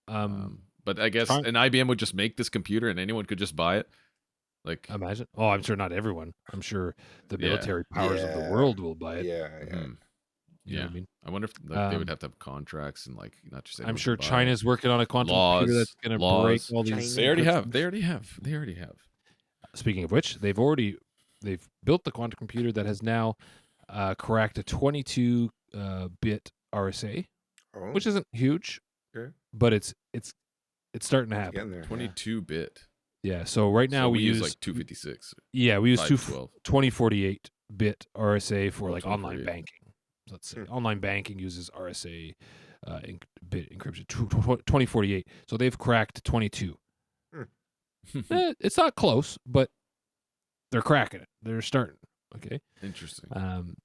But I guess an IBM would just make this computer and anyone could just buy it. Like, imagine. Oh, I'm sure not everyone. I'm sure the military powers of the world will buy it. Yeah. You know what I mean? I wonder if they would have to have contracts and like not just. I'm sure China's working on a quantum computer that's going to break all these. They already have. They already have. Speaking of which, they've built the quantum computer that has now cracked a 22-bit RSA, which isn't huge, but it's starting to happen. 22-bit. Yeah. So right now we use like 256. Yeah, we use 2048-bit RSA for like online banking. Let's say online banking uses RSA bit encryption 2048. So they've cracked 22. It's not close, but they're cracking it. They're starting. Okay. Interesting. And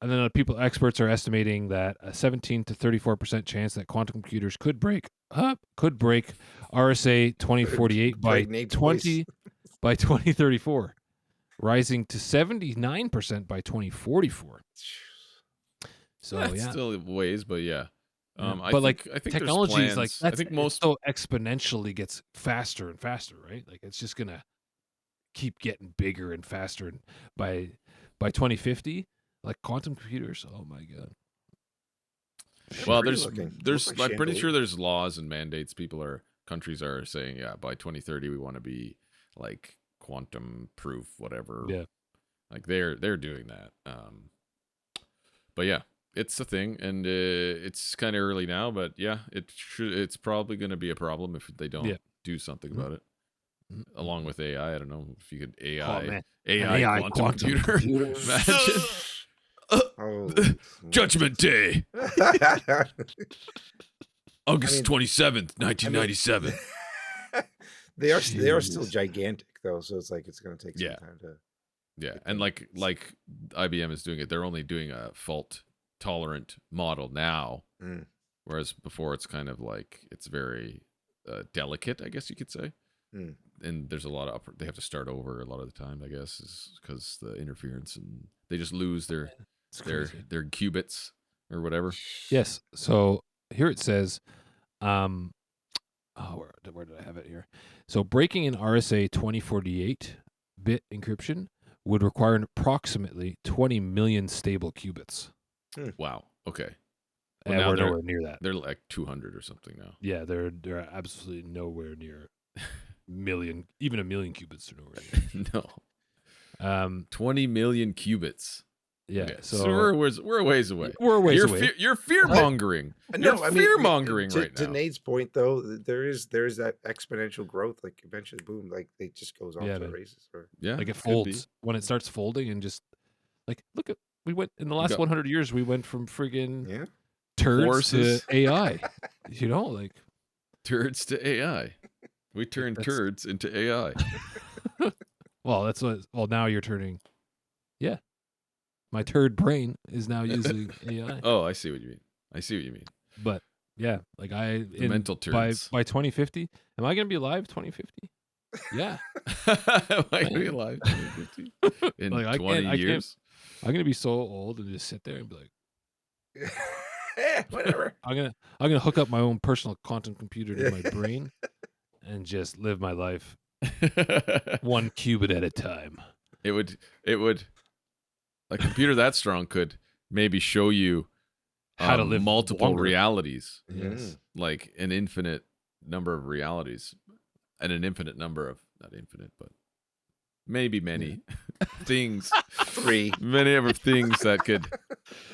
then experts are estimating that a 17 to 34% chance that quantum computers could break RSA 2048 by 2034, rising to 79% by 2044. So that's still ways, but yeah. I think technology is like I think most so exponentially gets faster and faster, right? Like it's just gonna keep getting bigger and faster. And by 2050, like quantum computers, oh my god. Well, I'm pretty sure there's laws and mandates. Countries are saying, by 2030 we want to be like quantum proof, whatever. Yeah, like they're doing that. But yeah. It's a thing, and it's kind of early now, but yeah, it's probably going to be a problem if they don't do something about it. Along with AI, I don't know if you could AI quantum computer. Imagine. Judgment Day, August 27th, 1997. They are still gigantic though, so it's like it's going to take some time to. Yeah, and like IBM is doing it. They're only doing a fault tolerant model now, whereas before it's kind of like it's very delicate, I guess you could say. And there's a lot of they have to start over a lot of the time, I guess, is because the interference, and they just lose their qubits or whatever. Yes. So here it says, where did I have it here? So breaking an RSA 2048-bit encryption would require approximately 20 million stable qubits. Wow. Okay. Well, now we're nowhere near that. They're like 200 or something now. Yeah, they're absolutely nowhere near million. Even a million qubits are nowhere near. No. 20 million qubits. Yeah. Okay, So we're a ways away. We're a ways away. You're fear mongering. No, You're I mean, fear mongering right to now. Nate's point though, there is that exponential growth. Like eventually, boom, like it just goes off Yeah, to the man. races. Or Yeah, Like it could folds be. when it starts folding, and just like look at we went in the last got- 100 years. We went from friggin' yeah, turds Horses. to AI. You know, like Turds to AI. We turned that's- turds into AI. well, that's what. Well, now you're turning. Yeah, my turd brain is now using AI. Oh, I see what you mean. But yeah, like mental turds. by 2050, am I gonna be alive 2050? Yeah. Am I gonna be alive in 2050? In Like, I 20 can't- years? I'm gonna be so old and just sit there and be like, whatever. I'm gonna hook up my own personal quantum computer to my brain and just live my life one qubit at a time. It would a computer that strong could maybe show you How to live multiple longer. realities, Yes. like an infinite number of realities, and an infinite number of not infinite, but maybe many things, 3. many other things that could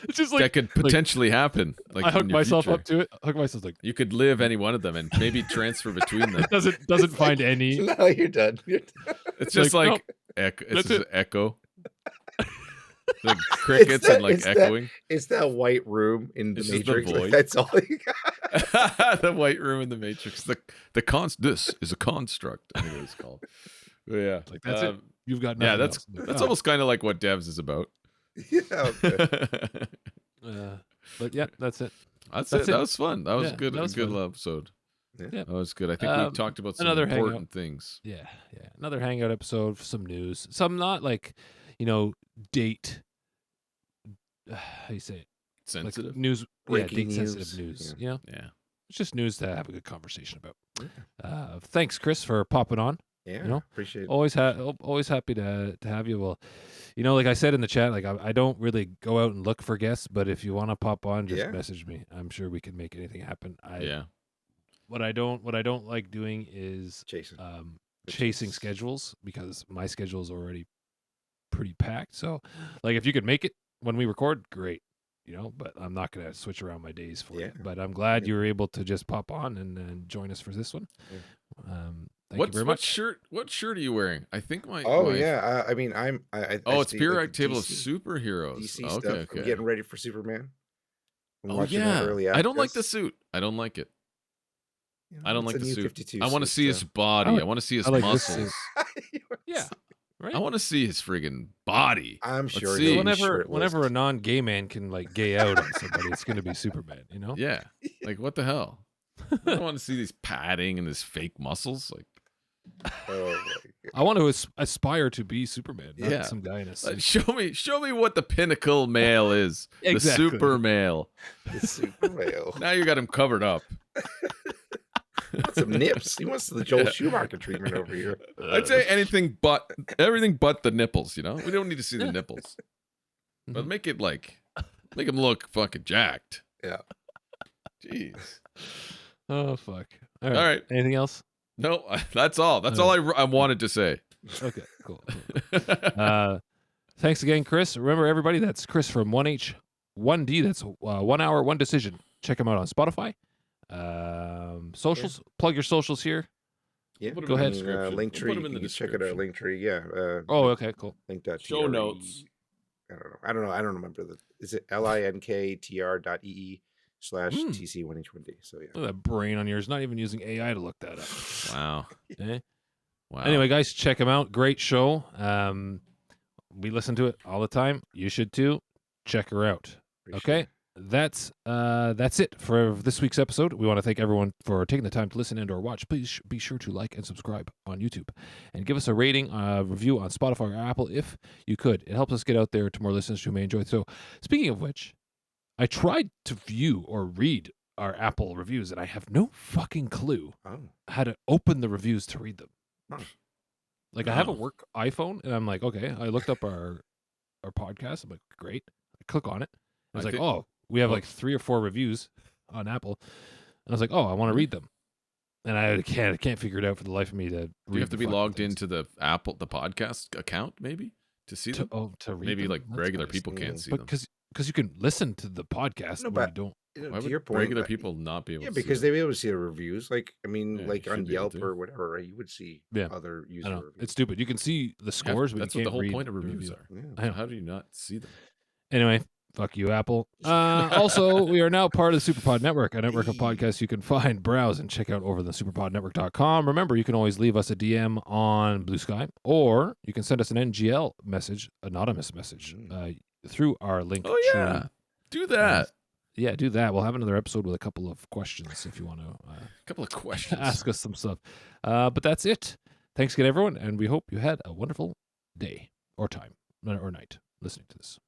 It's just like that could potentially happen. Like I in hooked your myself future. up to it. I hooked myself like You could live any one of them and maybe transfer between them. it doesn't find any. No, you're done. You're done. It's just Like, like echo. It's that's just it. echo. The crickets that- and like it's that- echoing. It's that white room in the It's just the Matrix. Like, void. that's all you got. The white room in the Matrix. This is a construct. I think it was called. But yeah, Like, that's it. You've got Yeah, nothing that's else. Like, that's oh. almost kind of like what Devs is about. Yeah, okay. But yeah, that's it. That's That's it. it. That was fun. That was Yeah, good. that was a good fun. episode. Yeah. Yeah. That was good. I think we talked about some another important hangout. things. Yeah. Another hangout episode, some news. Some not like, date. How do you say it? Sensitive. Like news. Breaking date sensitive news. news. Yeah. Yeah. It's just news to have a good conversation about. Thanks, Chris, for popping on. Yeah, appreciate it. Always happy to have you. Well, like I said in the chat, like I don't really go out and look for guests, but if you want to pop on, just Yeah. message me. I'm sure we can make anything happen. Yeah. What I don't like doing is Jason. chasing schedules, because my schedule is already pretty packed. So, like, if you could make it when we record, great. But I'm not gonna switch around my days for you. But I'm glad you were able to just pop on and join us for this one. Yeah. Thank you very much. What shirt are you wearing? I think my. Oh my- yeah, I mean I it's see, Pure like, Table of DC Superheroes. DC Okay, stuff. okay. I'm getting ready for Superman. I'm Oh watching that yeah. early I don't like access. the suit. I don't like it. You know, I don't it's like a the new suit. 52 I want to suit, see his so- body. I like- I want to see his I like this muscles. Yeah. Right. I want to see his friggin' body. I'm Let's sure. see. he'll be whenever shirtless. a non-gay man can like gay out on somebody, it's gonna be Superman. Yeah. Like what the hell? I don't want to see these padding and his fake muscles. Like Oh, my God. I want to aspire to be Superman, not Yeah. some guy in a suit. show me what the pinnacle male is. Exactly. The super male. The super male. Now you got him covered up. He wants some nips. He wants the Joel Schumacher treatment over here. I'd say everything but the nipples, We don't need to see the nipples. But make it make him look fucking jacked. Yeah. Jeez. Oh fuck! All right. Anything else? No, that's all. That's all I wanted to say. Okay, cool. Thanks again, Chris. Remember, everybody, that's Chris from 1H1D. That's 1 hour, 1 decision. Check him out on Spotify. Socials. Plug your socials here. Yeah. Put 'em Go in the ahead. description. Link We'll tree. put 'em in You the can check it out. description. Link tree. Yeah. Oh, okay, cool. Link.tr. Show notes. I don't know. I don't remember is it linktr.ee/tc1h1d. So yeah. Look at that brain on yours. Not even using AI to look that up. Wow. Eh? Wow. Anyway, guys, check him out. Great show. We listen to it all the time. You should too. Check her out. Appreciate Okay. it. That's it for this week's episode. We want to thank everyone for taking the time to listen and/or watch. Please be sure to like and subscribe on YouTube, and give us a rating, review on Spotify or Apple if you could. It helps us get out there to more listeners who may enjoy it. So, speaking of which, I tried to view or read our Apple reviews, and I have no fucking clue Oh. how to open the reviews to read them. Huh. Like, I have a Oh. work iPhone, and I'm like, okay. I looked up our podcast. I'm like, great. I click on it. I was I like, think- oh, we have like 3 or 4 reviews on Apple. And I was like, oh, I want to read them, and I can't figure it out for the life of me to. Do you have to be logged into the podcast account? Maybe to see them. To read Maybe them? like That's regular nice. people can't see But them. because you can listen to the podcast No, where but you don't. Why to would your point, regular like, people not be able yeah, to see because them? they'd be able to see the reviews. Like, I mean, Yeah, like you on should be able Yelp to. or whatever, right? You would see Yeah. other I user know. reviews. It's stupid. You can see the scores, but That's you what the can't whole read point of the reviews review. are. Yeah. I So know. how do you not see them? Anyway, fuck you, Apple. Also, we are now part of the Superpod Network, a network of podcasts you can find, browse, and check out over the superpodnetwork.com. Remember, you can always leave us a DM on Blue Sky, or you can send us an NGL message, anonymous message, through our link Oh tree. yeah, do that. Yeah, do that. We'll have another episode with a couple of questions if you want to A couple of questions. ask us some stuff. But that's it. Thanks again, everyone, and we hope you had a wonderful day or time or night listening to this.